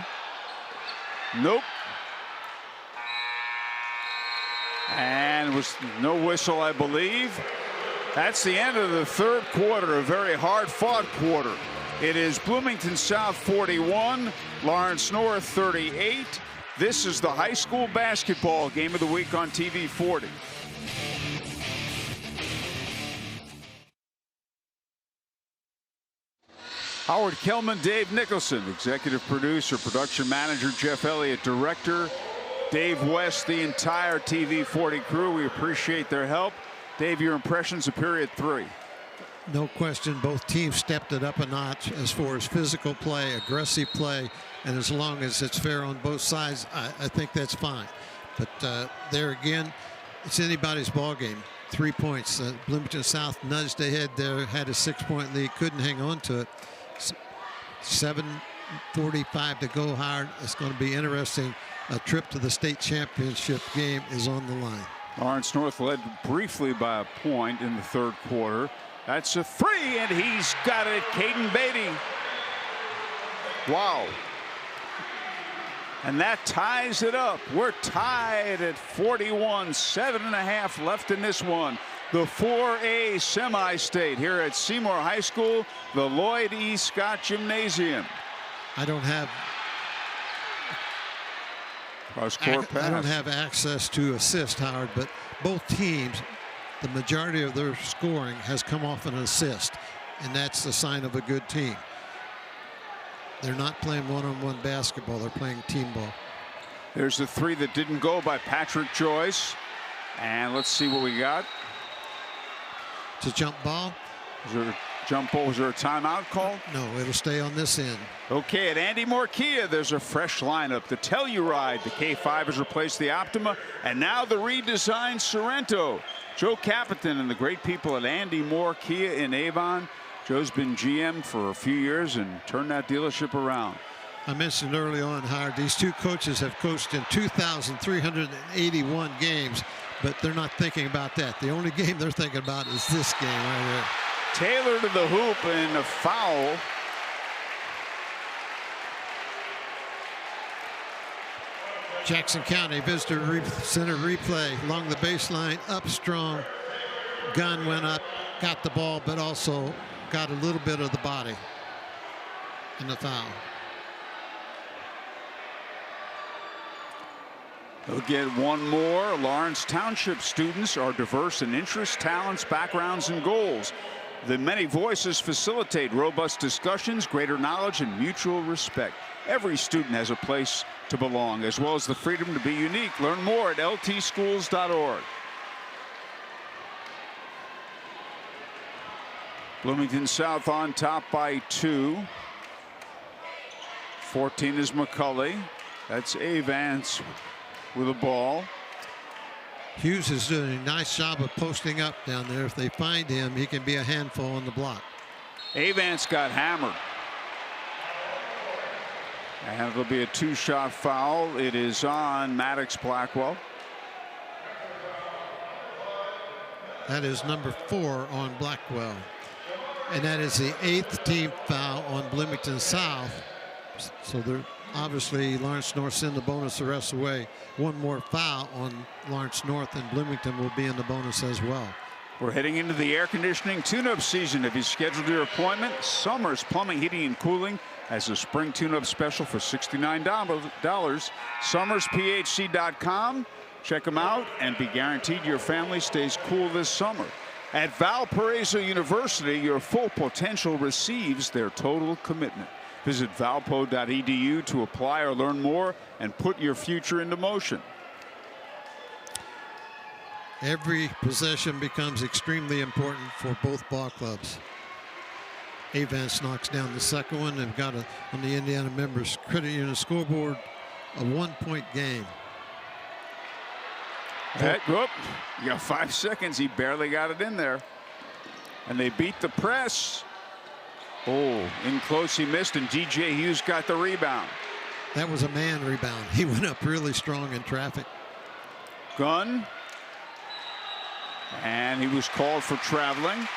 Nope. And was no whistle, I believe. That's the end of the third quarter, a very hard-fought quarter. It is Bloomington South 41, Lawrence North 38. This is the high school basketball game of the week on TV 40. Howard Kelman, Dave Nicholson, executive producer, production manager, Jeff Elliott, director, Dave West, the entire TV 40 crew. We appreciate their help. Dave, your impressions of period 3. No question, both teams stepped it up a notch as far as physical play, aggressive play, and as long as it's fair on both sides, I think that's fine. But there again, it's anybody's ball game. 3 points. Bloomington South nudged ahead there, had a 6-point lead, couldn't hang on to it. 7:45 to go, Howard. It's going to be interesting. A trip to the state championship game is on the line. Lawrence North led briefly by a point in the third quarter. That's a 3, and he's got it. Caden Beatty. Wow. And that ties it up. We're tied at 41, 7.5 left in this one. The 4A semi-state here at Seymour High School, the Lloyd E. Scott Gymnasium. I don't have access to assist, Howard, but both teams, the majority of their scoring has come off an assist, and that's the sign of a good team. They're not playing one-on-one basketball, they're playing team ball. There's the 3 that didn't go by Patrick Joyce, and let's see what we got. It's a jump ball. Is there a jump ball? Was there a timeout call? No, it'll stay on this end. Okay, at Andy Moore Kia, there's a fresh lineup. The Telluride, the K5 has replaced the Optima, and now the redesigned Sorrento. Joe Capitan and the great people at Andy Moore Kia in Avon. Joe's been GM for a few years and turned that dealership around. I mentioned early on, Howard, these two coaches have coached in 2,381 games, but they're not thinking about that. The only game they're thinking about is this game right here. Taylor to the hoop and a foul. Jackson County Visitor Center replay along the baseline, up strong. Gunn went up, got the ball, but also got a little bit of the body in the foul. They'll get one more. Lawrence Township students are diverse in interests, talents, backgrounds, and goals. The many voices facilitate robust discussions, greater knowledge, and mutual respect. Every student has a place to belong, as well as the freedom to be unique. Learn more at ltschools.org. Bloomington South on top by 2. 14 is McCulley. That's Avance with a ball. Hughes is doing a nice job of posting up down there. If they find him, he can be a handful on the block. Avance got hammered. And it'll be a 2-shot foul. It is on Maddox Blackwell. That is number 4 on Blackwell. And that is the 8th team foul on Bloomington South. So obviously Lawrence North's in the bonus the rest of the way. One more foul on Lawrence North, and Bloomington will be in the bonus as well. We're heading into the air conditioning tune-up season. Have you scheduled your appointment? Summers Plumbing, Heating, and Cooling has a spring tune-up special for $69. SummersPHC.com. Check them out and be guaranteed your family stays cool this summer. At Valparaiso University, your full potential receives their total commitment. Visit valpo.edu to apply or learn more and put your future into motion. Every possession becomes extremely important for both ball clubs. Avance knocks down the second one. They've got on the Indiana members credit union scoreboard a 1-point game. Whoop, you got 5 seconds. He barely got it in there. And they beat the press. Oh, in close he missed, and DJ Hughes got the rebound. That was a man rebound. He went up really strong in traffic. Gunn. And he was called for traveling.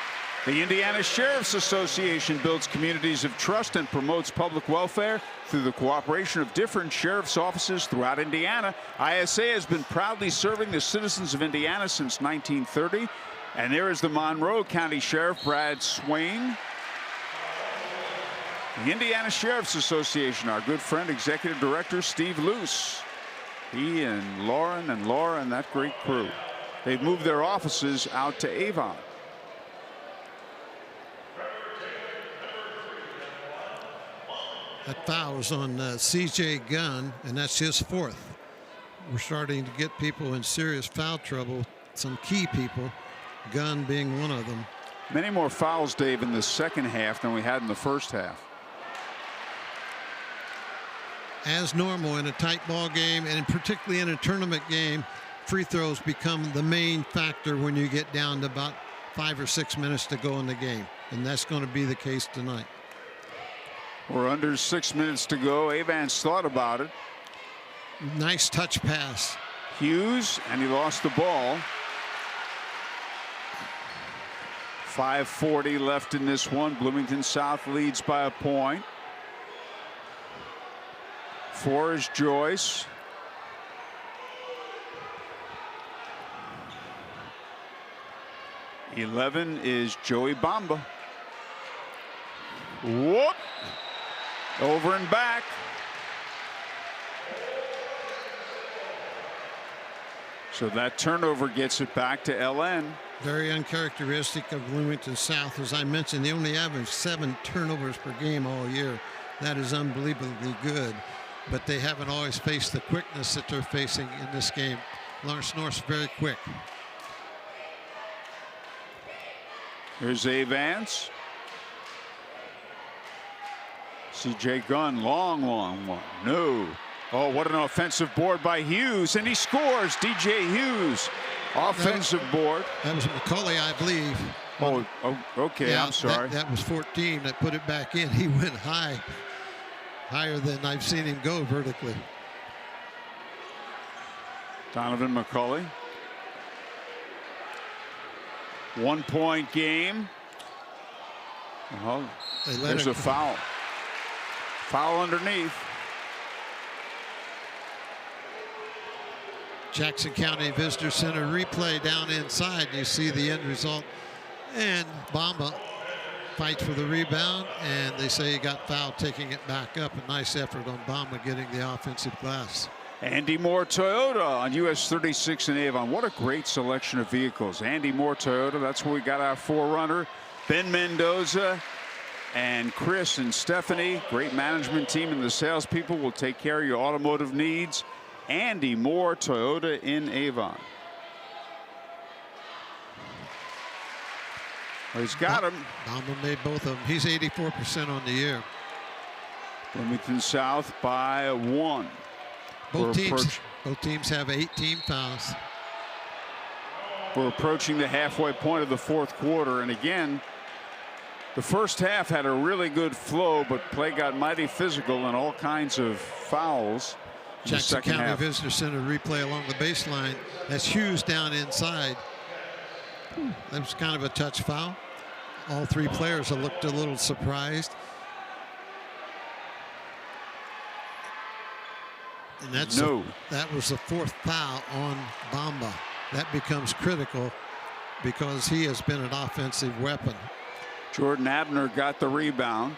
The Indiana Sheriff's Association builds communities of trust and promotes public welfare through the cooperation of different sheriff's offices throughout Indiana. ISA has been proudly serving the citizens of Indiana since 1930. And there is the Monroe County Sheriff, Brad Swain. The Indiana Sheriff's Association, our good friend, Executive Director Steve Luce. He and Laura and that great crew. They've moved their offices out to Avon. That foul was on C.J. Gunn, and that's his 4th. We're starting to get people in serious foul trouble, some key people, Gunn being one of them. Many more fouls, Dave, in the second half than we had in the first half. As normal in a tight ball game, and particularly in a tournament game, free throws become the main factor when you get down to about 5 or 6 minutes to go in the game, and that's going to be the case tonight. We're under 6 minutes to go. Avance thought about it. Nice touch pass. Hughes, and he lost the ball. 5:40 left in this one. Bloomington South leads by a point. 4 is Joyce. $11 is Joey Bamba. Whoop! Over and back. So that turnover gets it back to LN. Very uncharacteristic of Bloomington South. As I mentioned, they only average 7 turnovers per game all year. That is unbelievably good. But they haven't always faced the quickness that they're facing in this game. Lawrence North's very quick. Here's Avance. C.J. Gunn, long one. No. Oh, what an offensive board by Hughes, and he scores. DJ Hughes, offensive board. That was McCulley, I believe. Oh, okay, yeah, I'm sorry. That was 14 that put it back in. He went high, higher than I've seen him go vertically. Donovan McCulley. 1-point game. Oh, there's a foul. Foul underneath. Jackson County Visitor Center replay down inside. You see the end result. And Bamba fights for the rebound, and they say he got fouled taking it back up. A nice effort on Bamba getting the offensive glass. Andy Moore Toyota on US 36 in Avon. What a great selection of vehicles. Andy Moore Toyota, that's where we got our forerunner. Ben Mendoza and Chris and Stephanie, great management team, and the salespeople will take care of your automotive needs. Andy Moore Toyota in Avon. Well, he's got him. Bamba made both of them. He's 84% on the year. Bloomington South by 1. Both teams have 18 fouls. We're approaching the halfway point of the 4th quarter, and again, the first half had a really good flow, but play got mighty physical and all kinds of fouls. Jackson County Visitor Center replay along the baseline. That's Hughes down inside. That was kind of a touch foul. All 3 players looked a little surprised. And that's No. that was the 4th foul on Bamba. That becomes critical because he has been an offensive weapon. Jordan Abner got the rebound.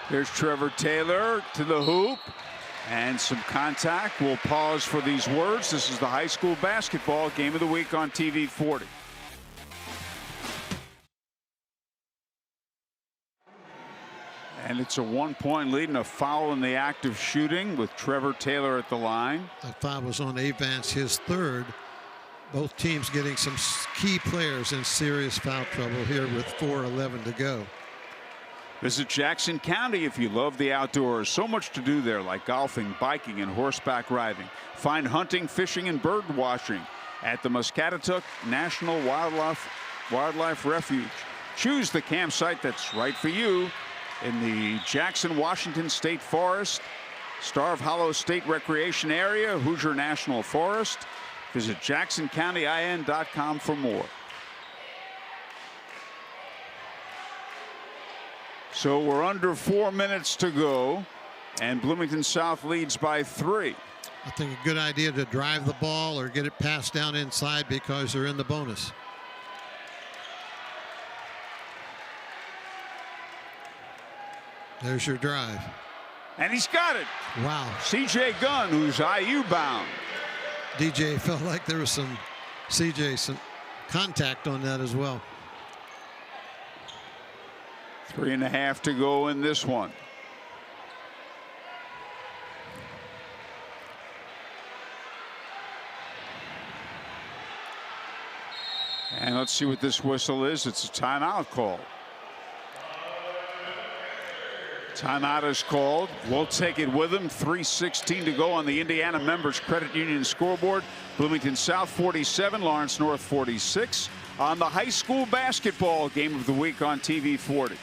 Here's Trevor Taylor to the hoop. And some contact. We'll pause for these words. This is the high school basketball game of the week on TV 40. And it's a 1-point lead and a foul in the act of shooting with Trevor Taylor at the line. That foul was on Avance, his 3rd. Both teams getting some key players in serious foul trouble here with 4:11 to go. Visit Jackson County if you love the outdoors. So much to do there, like golfing, biking, and horseback riding. Find hunting, fishing, and bird watching at the Muscatatuck National Wildlife Refuge. Choose the campsite that's right for you in the Jackson, Washington State Forest, Starve Hollow State Recreation Area, Hoosier National Forest. Visit JacksonCountyIN.com for more. So we're under 4 minutes to go, and Bloomington South leads by 3. I think a good idea to drive the ball or get it passed down inside because they're in the bonus. There's your drive. And he's got it. Wow. C.J. Gunn, who's IU bound. DJ felt like there was some contact on that as well. 3.5 to go in this one. And let's see what this whistle is. It's a timeout call. Timeout is called. We'll take it with them. 3:16 to go on the Indiana Members Credit Union scoreboard. Bloomington South 47, Lawrence North 46 on the high school basketball game of the week on TV 40.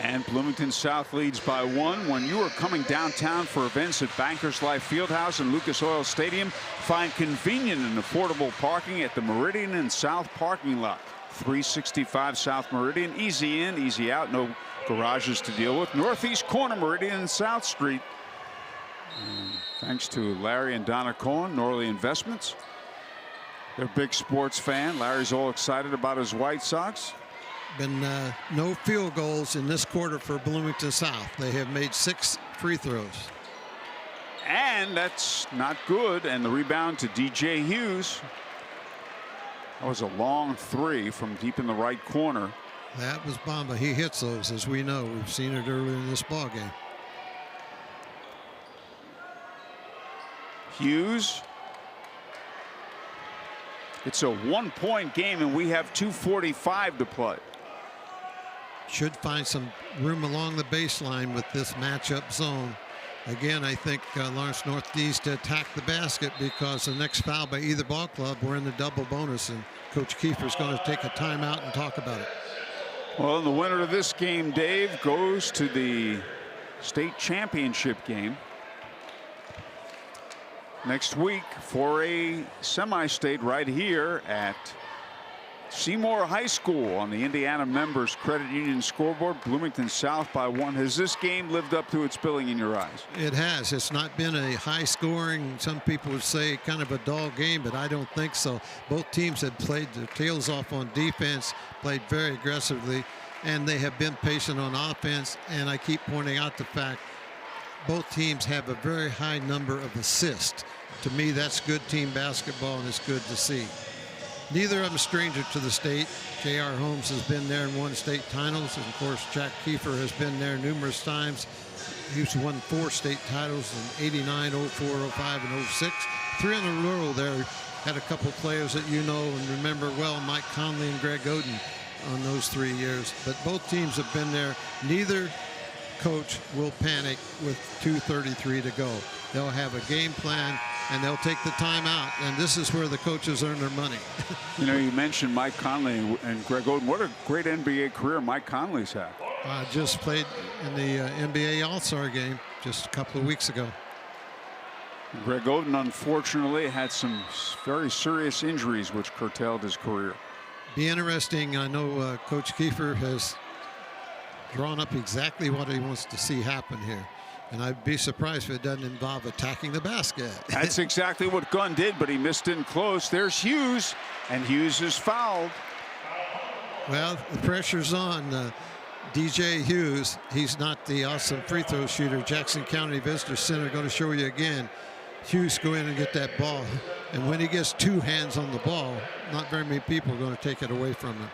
And Bloomington South leads by 1. When you are coming downtown for events at Bankers Life Fieldhouse and Lucas Oil Stadium, find convenient and affordable parking at the Meridian and South parking lot. 365 South Meridian, easy in, easy out, no garages to deal with. Northeast corner Meridian and South Street. And thanks to Larry and Donna Cohen, Norley Investments. They're a big sports fan. Larry's all excited about his White Sox. Been no field goals in this quarter for Bloomington South. They have made 6 free throws. And that's not good. And the rebound to DJ Hughes. That was a long 3 from deep in the right corner. That was Bamba. He hits those, as we know. We've seen it earlier in this ball game. Hughes. It's a 1-point game, and we have 2:45 to play. Should find some room along the baseline with this matchup zone. Again, I think Lawrence North needs to attack the basket because the next foul by either ball club, we're in the double bonus, and Coach Kiefer's going to take a timeout and talk about it. Well, the winner of this game, Dave, goes to the state championship game next week for a semi-state right here at Seymour High School on the Indiana Members Credit Union scoreboard. Bloomington South by 1. Has this game lived up to its billing in your eyes? It has. It's not been a high scoring, some people would say kind of a dull game, but I don't think so. Both teams have played their tails off on defense, played very aggressively, and they have been patient on offense. And I keep pointing out the fact both teams have a very high number of assists. To me, that's good team basketball, and it's good to see. Neither of them stranger to the state. J.R. Holmes has been there and won state titles. And, of course, Jack Kiefer has been there numerous times. He's won 4 state titles in 89, 04, 05, and 06. 3 in a row there. Had a couple players that you know and remember well, Mike Conley and Greg Oden on those 3 years. But both teams have been there. Neither coach will panic with 2:33 to go. They'll have a game plan, and they'll take the timeout, and this is where the coaches earn their money. You know, you mentioned Mike Conley and Greg Oden. What a great NBA career Mike Conley's had. Just played in the NBA All-Star game just a couple of weeks ago. Greg Oden, unfortunately, had some very serious injuries which curtailed his career. Be interesting. I know Coach Kiefer has drawn up exactly what he wants to see happen here. And I'd be surprised if it doesn't involve attacking the basket. That's exactly what Gunn did, but he missed in close. There's Hughes, and Hughes is fouled. Well, the pressure's on DJ Hughes. He's not the awesome free throw shooter. Jackson County Visitor Center going to show you again. Hughes go in and get that ball. And when he gets two hands on the ball, not very many people are going to take it away from him.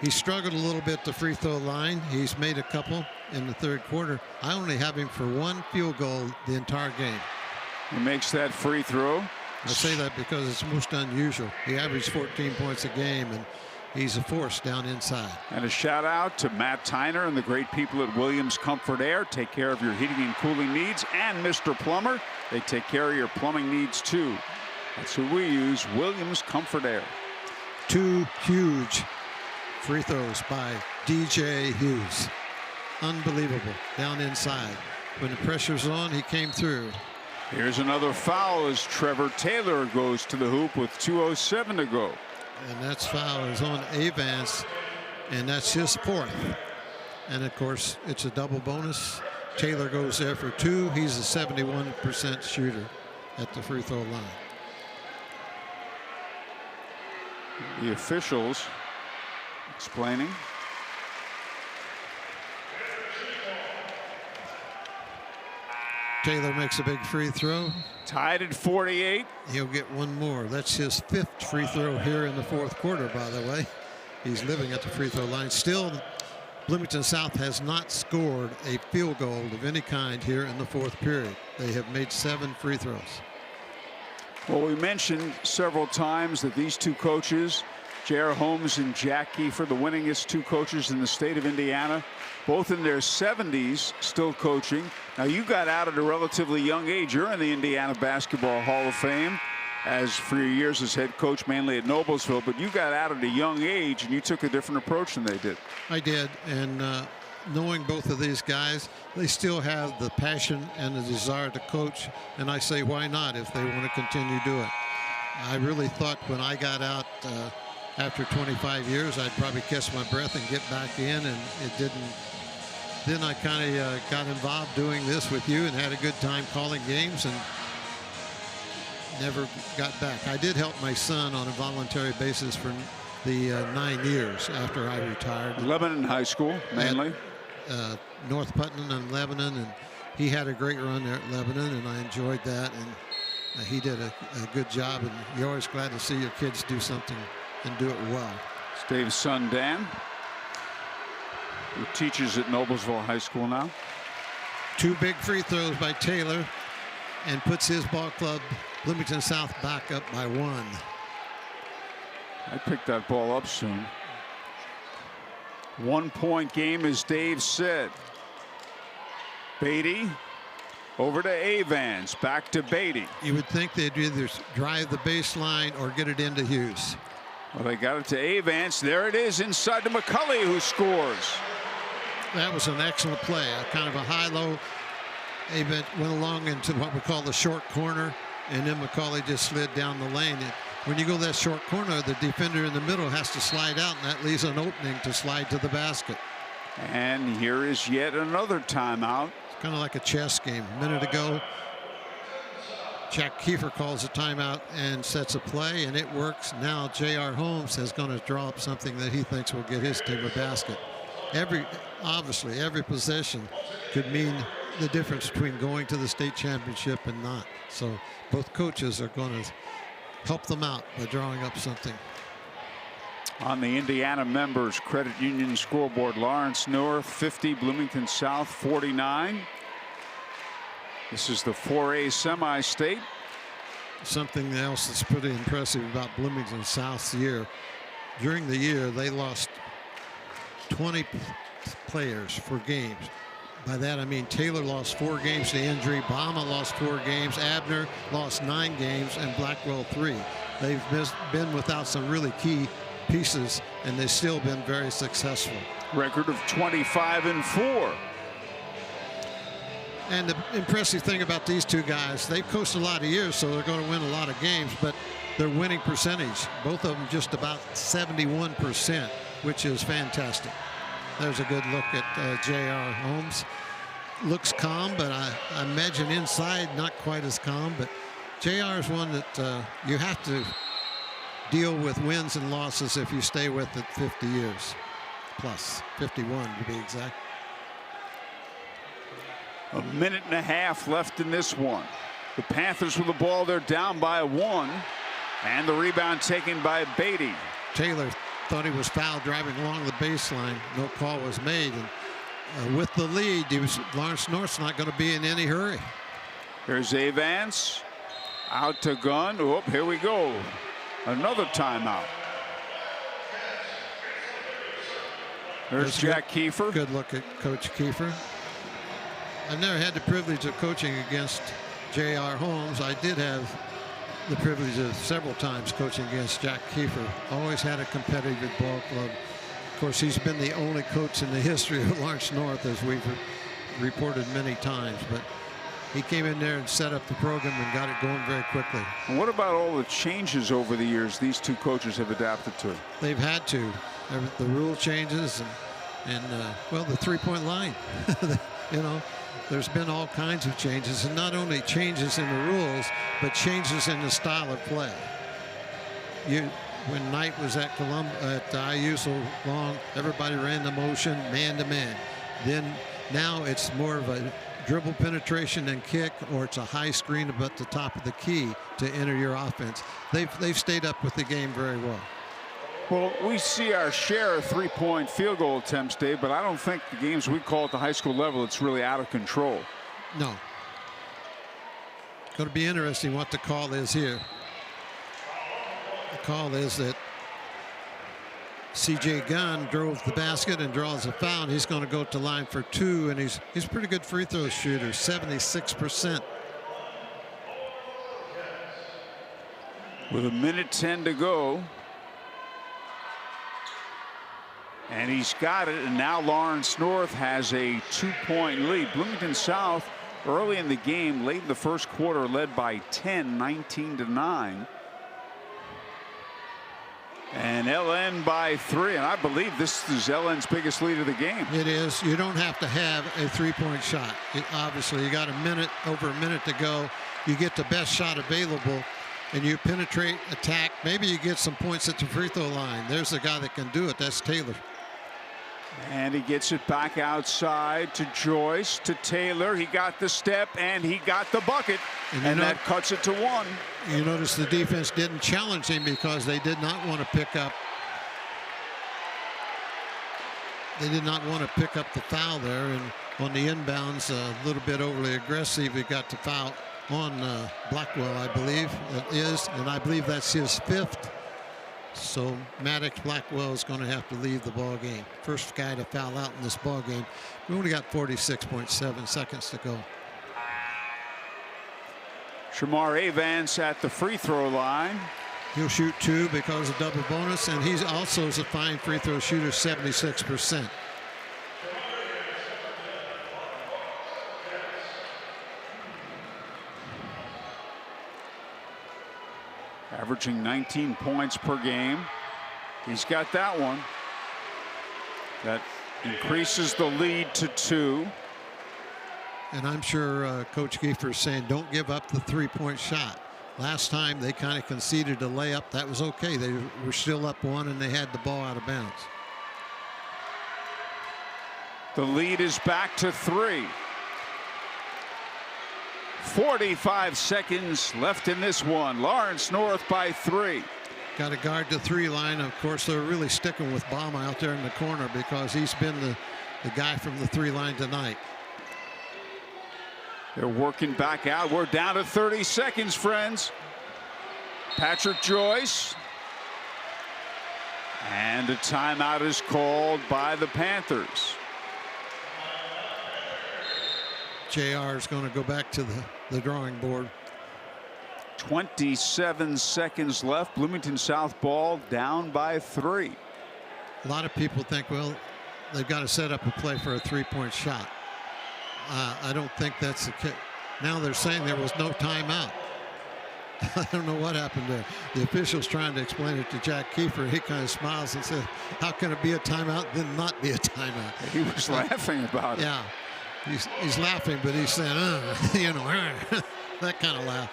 He struggled a little bit at the free throw line. He's made a couple in the third quarter. I only have him for one field goal the entire game. He makes that free throw. I say that because it's most unusual. He averaged 14 points a game, and he's a force down inside. And a shout out to Matt Tyner and the great people at Williams Comfort Air. Take care of your heating and cooling needs. And Mr. Plumber, they take care of your plumbing needs too. That's who we use, Williams Comfort Air. Two huge free throws by DJ Hughes. Unbelievable down inside. When the pressure's on, he came through. Here's another foul as Trevor Taylor goes to the hoop with 2:07 to go. And that's foul is on Avance, and that's his fourth. And of course, it's a double bonus. Taylor goes there for two. He's a 71% shooter at the free throw line. The officials explaining. Taylor makes a big free throw. Tied at 48. He'll get one more. That's his fifth free throw here in the fourth quarter, by the way. He's living at the free throw line. Still, Bloomington South has not scored a field goal of any kind here in the fourth period. They have made 7 free throws. Well, we mentioned several times that these two coaches, J.R. Holmes and Jack Kiefer, the winningest two coaches in the state of Indiana, both in their 70s, still coaching. Now, you got out at a relatively young age. You're in the Indiana Basketball Hall of Fame as for your years as head coach, mainly at Noblesville, but you got out at a young age and you took a different approach than they did. I did, and knowing both of these guys, they still have the passion and the desire to coach, and I say why not if they want to continue to do it. I really thought when I got out after 25 years I'd probably catch my breath and get back in, and it didn't. Then I kind of got involved doing this with you and had a good time calling games and never got back. I did help my son on a voluntary basis for the 9 years after I retired. Lebanon High School, mainly. At, North Putnam and Lebanon, and he had a great run there at Lebanon, and I enjoyed that, and he did a good job, and you're always glad to see your kids do something and do it well. It's Dave's son, Dan, who teaches at Noblesville High School now. 2 big free throws by Taylor and puts his ball club, Bloomington South, back up by 1. I picked that ball up soon. 1-point game, as Dave said. Beatty over to Avance, back to Beatty. You would think they'd either drive the baseline or get it into Hughes. Well, they got it to Avance. There it is inside to McCulley, who scores. That was an excellent play. Kind of a high-low. Avance went along into what we call the short corner, and then McCulley just slid down the lane. And when you go that short corner, the defender in the middle has to slide out, and that leaves an opening to slide to the basket. And here is yet another timeout. It's kind of like a chess game. A minute ago, Jack Kiefer calls a timeout and sets a play, and it works. Now J.R. Holmes is going to draw up something that he thinks will get his team a basket. Obviously, every possession could mean the difference between going to the state championship and not. So both coaches are going to help them out by drawing up something. On the Indiana members credit union scoreboard, Lawrence North 50, Bloomington South 49. This is the 4A semi-state. Something else that's pretty impressive about Bloomington South's year. During the year, they lost 20 players for games. By that I mean Taylor lost 4 games to injury, Bama lost 4 games, Abner lost 9 games, and Blackwell 3. They've been without some really key pieces, and they've still been very successful. Record of 25-4. And the impressive thing about these two guys, they've coached a lot of years, so they're going to win a lot of games, but their winning percentage, both of them just about 71%, which is fantastic. There's a good look at J.R. Holmes. Looks calm, but I imagine inside not quite as calm. But J.R. is one that you have to deal with wins and losses if you stay with it 50 years plus, 51 to be exact. A minute and a half left in this one. The Panthers with the ball, they're down by 1, and the rebound taken by Beatty. Taylor thought he was fouled driving along the baseline. No call was made, and with the lead, Lawrence North's not going to be in any hurry. Here's Evans out to Gunn. Oh, here we go. Another timeout. There's Jack Kiefer. Good look at Coach Kiefer. I've never had the privilege of coaching against J.R. Holmes. I did have the privilege of several times coaching against Jack Kiefer. Always had a competitive ball club. Of course, he's been the only coach in the history of Lawrence North, as we've reported many times. But he came in there and set up the program and got it going very quickly. And what about all the changes over the years these two coaches have adapted to? They've had to. The rule changes and well, the three-point line. You know, there's been all kinds of changes, and not only changes in the rules, but changes in the style of play. When Knight was at IU so long, everybody ran the motion man to man. Then now it's more of a dribble penetration and kick, or it's a high screen about the top of the key to enter your offense. They've stayed up with the game very well. Well, we see our share of three-point field goal attempts, Dave, but I don't think the games we call at the high school level, it's really out of control. No. Going to be interesting what the call is here. The call is that C.J. Gunn drove the basket and draws a foul, and he's going to go to line for 2, and he's a pretty good free throw shooter, 76%. With 1:10 to go. And he's got it, and now Lawrence North has a 2-point lead. Bloomington South early in the game, late in the first quarter, led by 10, 19-9. And LN by 3, and I believe this is LN's biggest lead of the game. It is. You don't have to have a three-point shot. Obviously, you got over a minute to go. You get the best shot available, and you penetrate, attack. Maybe you get some points at the free throw line. There's the guy that can do it. That's Taylor. And he gets it back outside to Joyce, to Taylor. He got the step, and he got the bucket, and that cuts it to 1. You notice the defense didn't challenge him because they did not want to pick up. They did not want to pick up the foul there, and on the inbounds, a little bit overly aggressive. He got the foul on Blackwell, I believe it is, and I believe that's his 5th. So Maddox Blackwell is going to have to leave the ball game. First guy to foul out in this ball game. We only got 46.7 seconds to go. Shamar Evans at the free throw line. He'll shoot 2 because of double bonus, and he's also a fine free throw shooter, 76%. Averaging 19 points per game. He's got that one. That increases the lead to 2. And I'm sure Coach Kiefer is saying, don't give up the three-point shot. Last time they kind of conceded a layup. That was okay. They were still up 1, and they had the ball out of bounds. The lead is back to 3. 45 seconds left in this one. Lawrence North by 3. Got to guard the 3 line. Of course, they're really sticking with Baum out there in the corner because he's been the guy from the 3 line tonight. They're working back out. We're down to 30 seconds, friends. Patrick Joyce. And a timeout is called by the Panthers. JR is going to go back to the drawing board. 27 seconds left. Bloomington South ball down by 3. A lot of people think, well, they've got to set up a play for a 3-point shot. I don't think that's the case. Now they're saying there was no timeout. I don't know what happened there. The official's trying to explain it to Jack Kiefer. He kind of smiles and says, how can it be a timeout, then not be a timeout? He was laughing about it. Yeah, he's laughing, but he's saying, that kind of laugh.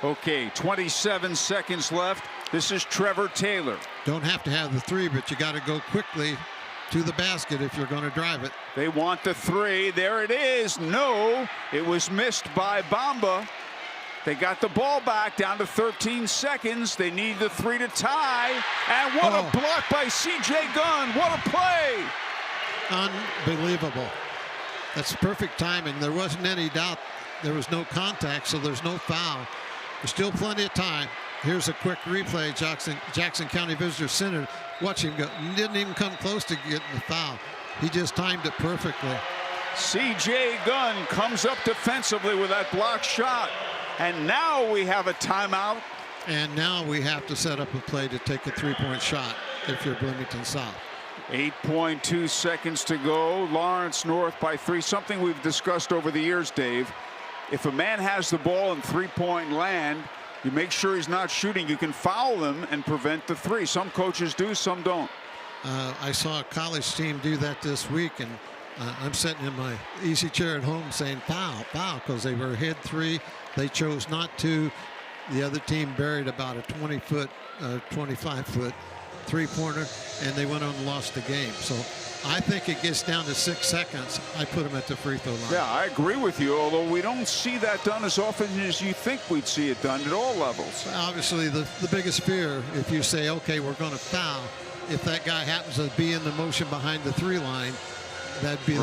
Okay, 27 seconds left. This is Trevor Taylor. Don't have to have the three, but you got to go quickly to the basket if you're going to drive it. They want the three. There it is. No, it was missed by Bamba. They got the ball back down to 13 seconds. They need the three to tie. And what a block by C.J. Gunn. What a play. Unbelievable. That's perfect timing. There wasn't any doubt. There was no contact, so there's no foul. There's still plenty of time. Here's a quick replay. Jackson County Visitor Center. Watch him go. Didn't even come close to getting the foul. He just timed it perfectly. C.J. Gunn comes up defensively with that block shot. And now we have a timeout. And now we have to set up a play to take a three-point shot if you're Bloomington South. 8.2 seconds to go. Lawrence North by 3. Something we've discussed over the years, Dave. If a man has the ball in three-point land, you make sure he's not shooting. You can foul him and prevent the three. Some coaches do, some don't. I saw a college team do that this week, and I'm sitting in my easy chair at home saying foul, foul, because they were ahead three. They chose not to. The other team buried about a 20-foot, 25-foot three-pointer, and they went on and lost the game. So I think it gets down to 6 seconds. I put them at the free throw line. Yeah, I agree with you, although we don't see that done as often as you think we'd see it done at all levels. Obviously, the biggest fear, if you say, okay, we're going to foul, if that guy happens to be in the motion behind the three line, that'd be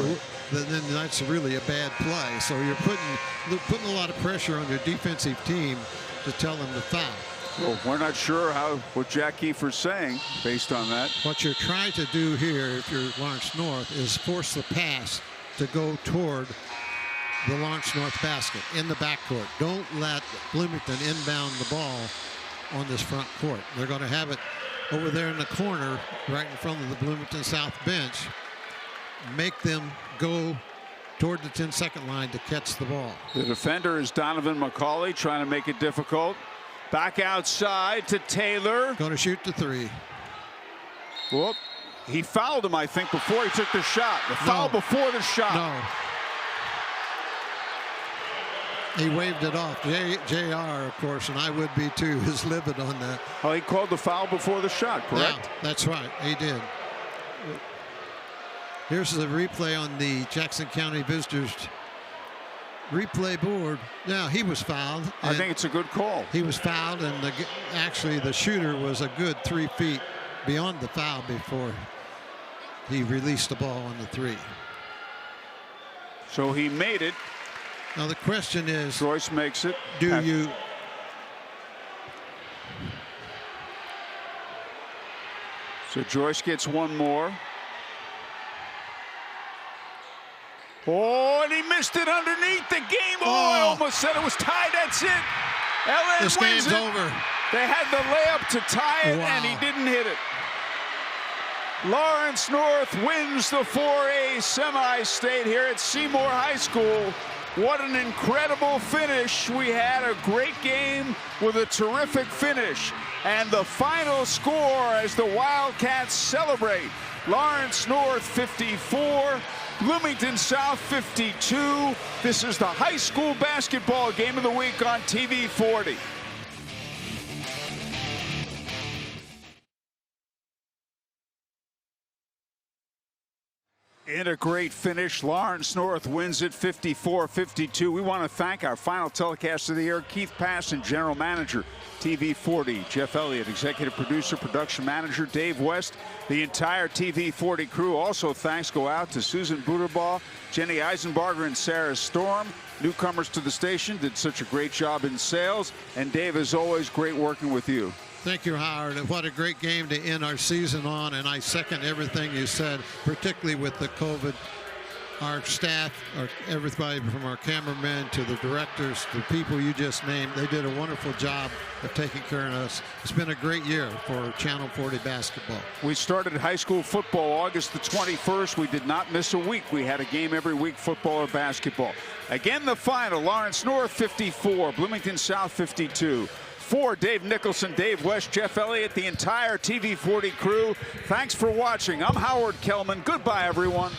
then that's really a bad play. So you're putting a lot of pressure on your defensive team to tell them to foul. Well, we're not sure what Jack Kiefer's saying based on that. What you're trying to do here, if you're Lawrence North, is force the pass to go toward the Lawrence North basket in the backcourt. Don't let Bloomington inbound the ball on this front court. They're going to have it over there in the corner, right in front of the Bloomington South bench. Make them go toward the 10-second line to catch the ball. The defender is Donovan McCauley, trying to make it difficult. Back outside to Taylor. Going to shoot the three. Whoop. He fouled him, I think, before he took the shot. The foul before the shot. No. He waved it off. JR, of course, and I would be too, is livid on that. Oh, he called the foul before the shot, correct? Yeah, that's right. He did. Here's the replay on the Jackson County Visitors replay board. Now, he was fouled. I think it's a good call. He was fouled, and actually the shooter was a good 3 feet beyond the foul before he released the ball on the three. So he made it. Now the question is, Joyce makes it. So Joyce gets one more. Oh, and he missed it underneath the game. Oh, I almost said it was tied. That's it. LN this wins game's it. over. They had the layup to tie it, and he didn't hit it. Lawrence North wins the 4A semi-state here at Seymour High School. What an incredible finish. We had a great game with a terrific finish. And the final score as the Wildcats celebrate. Lawrence North 54, Bloomington South 52. This is the high school basketball game of the week on TV 40. And a great finish. Lawrence North wins it 54-52. We want to thank our final telecast of the year, Keith Passon, General Manager, TV 40, Jeff Elliott, Executive Producer, Production Manager, Dave West, the entire TV 40 crew. Also thanks go out to Susan Buterbaugh, Jenny Eisenbarger, and Sarah Storm. Newcomers to the station, did such a great job in sales. And Dave, as always, great working with you. Thank you, Howard. What a great game to end our season on, and I second everything you said, particularly with the COVID our staff, everybody from our cameramen to the directors, the people you just named, they did a wonderful job of taking care of us. It's been a great year for Channel 40 basketball. We started high school football August the 21st. We did not miss a week. We had a game every week, football or basketball. Again, the final, Lawrence North 54, Bloomington South 52. For Dave Nicholson, Dave West, Jeff Elliott, the entire TV 40 crew, thanks for watching. I'm Howard Kellman. Goodbye, everyone.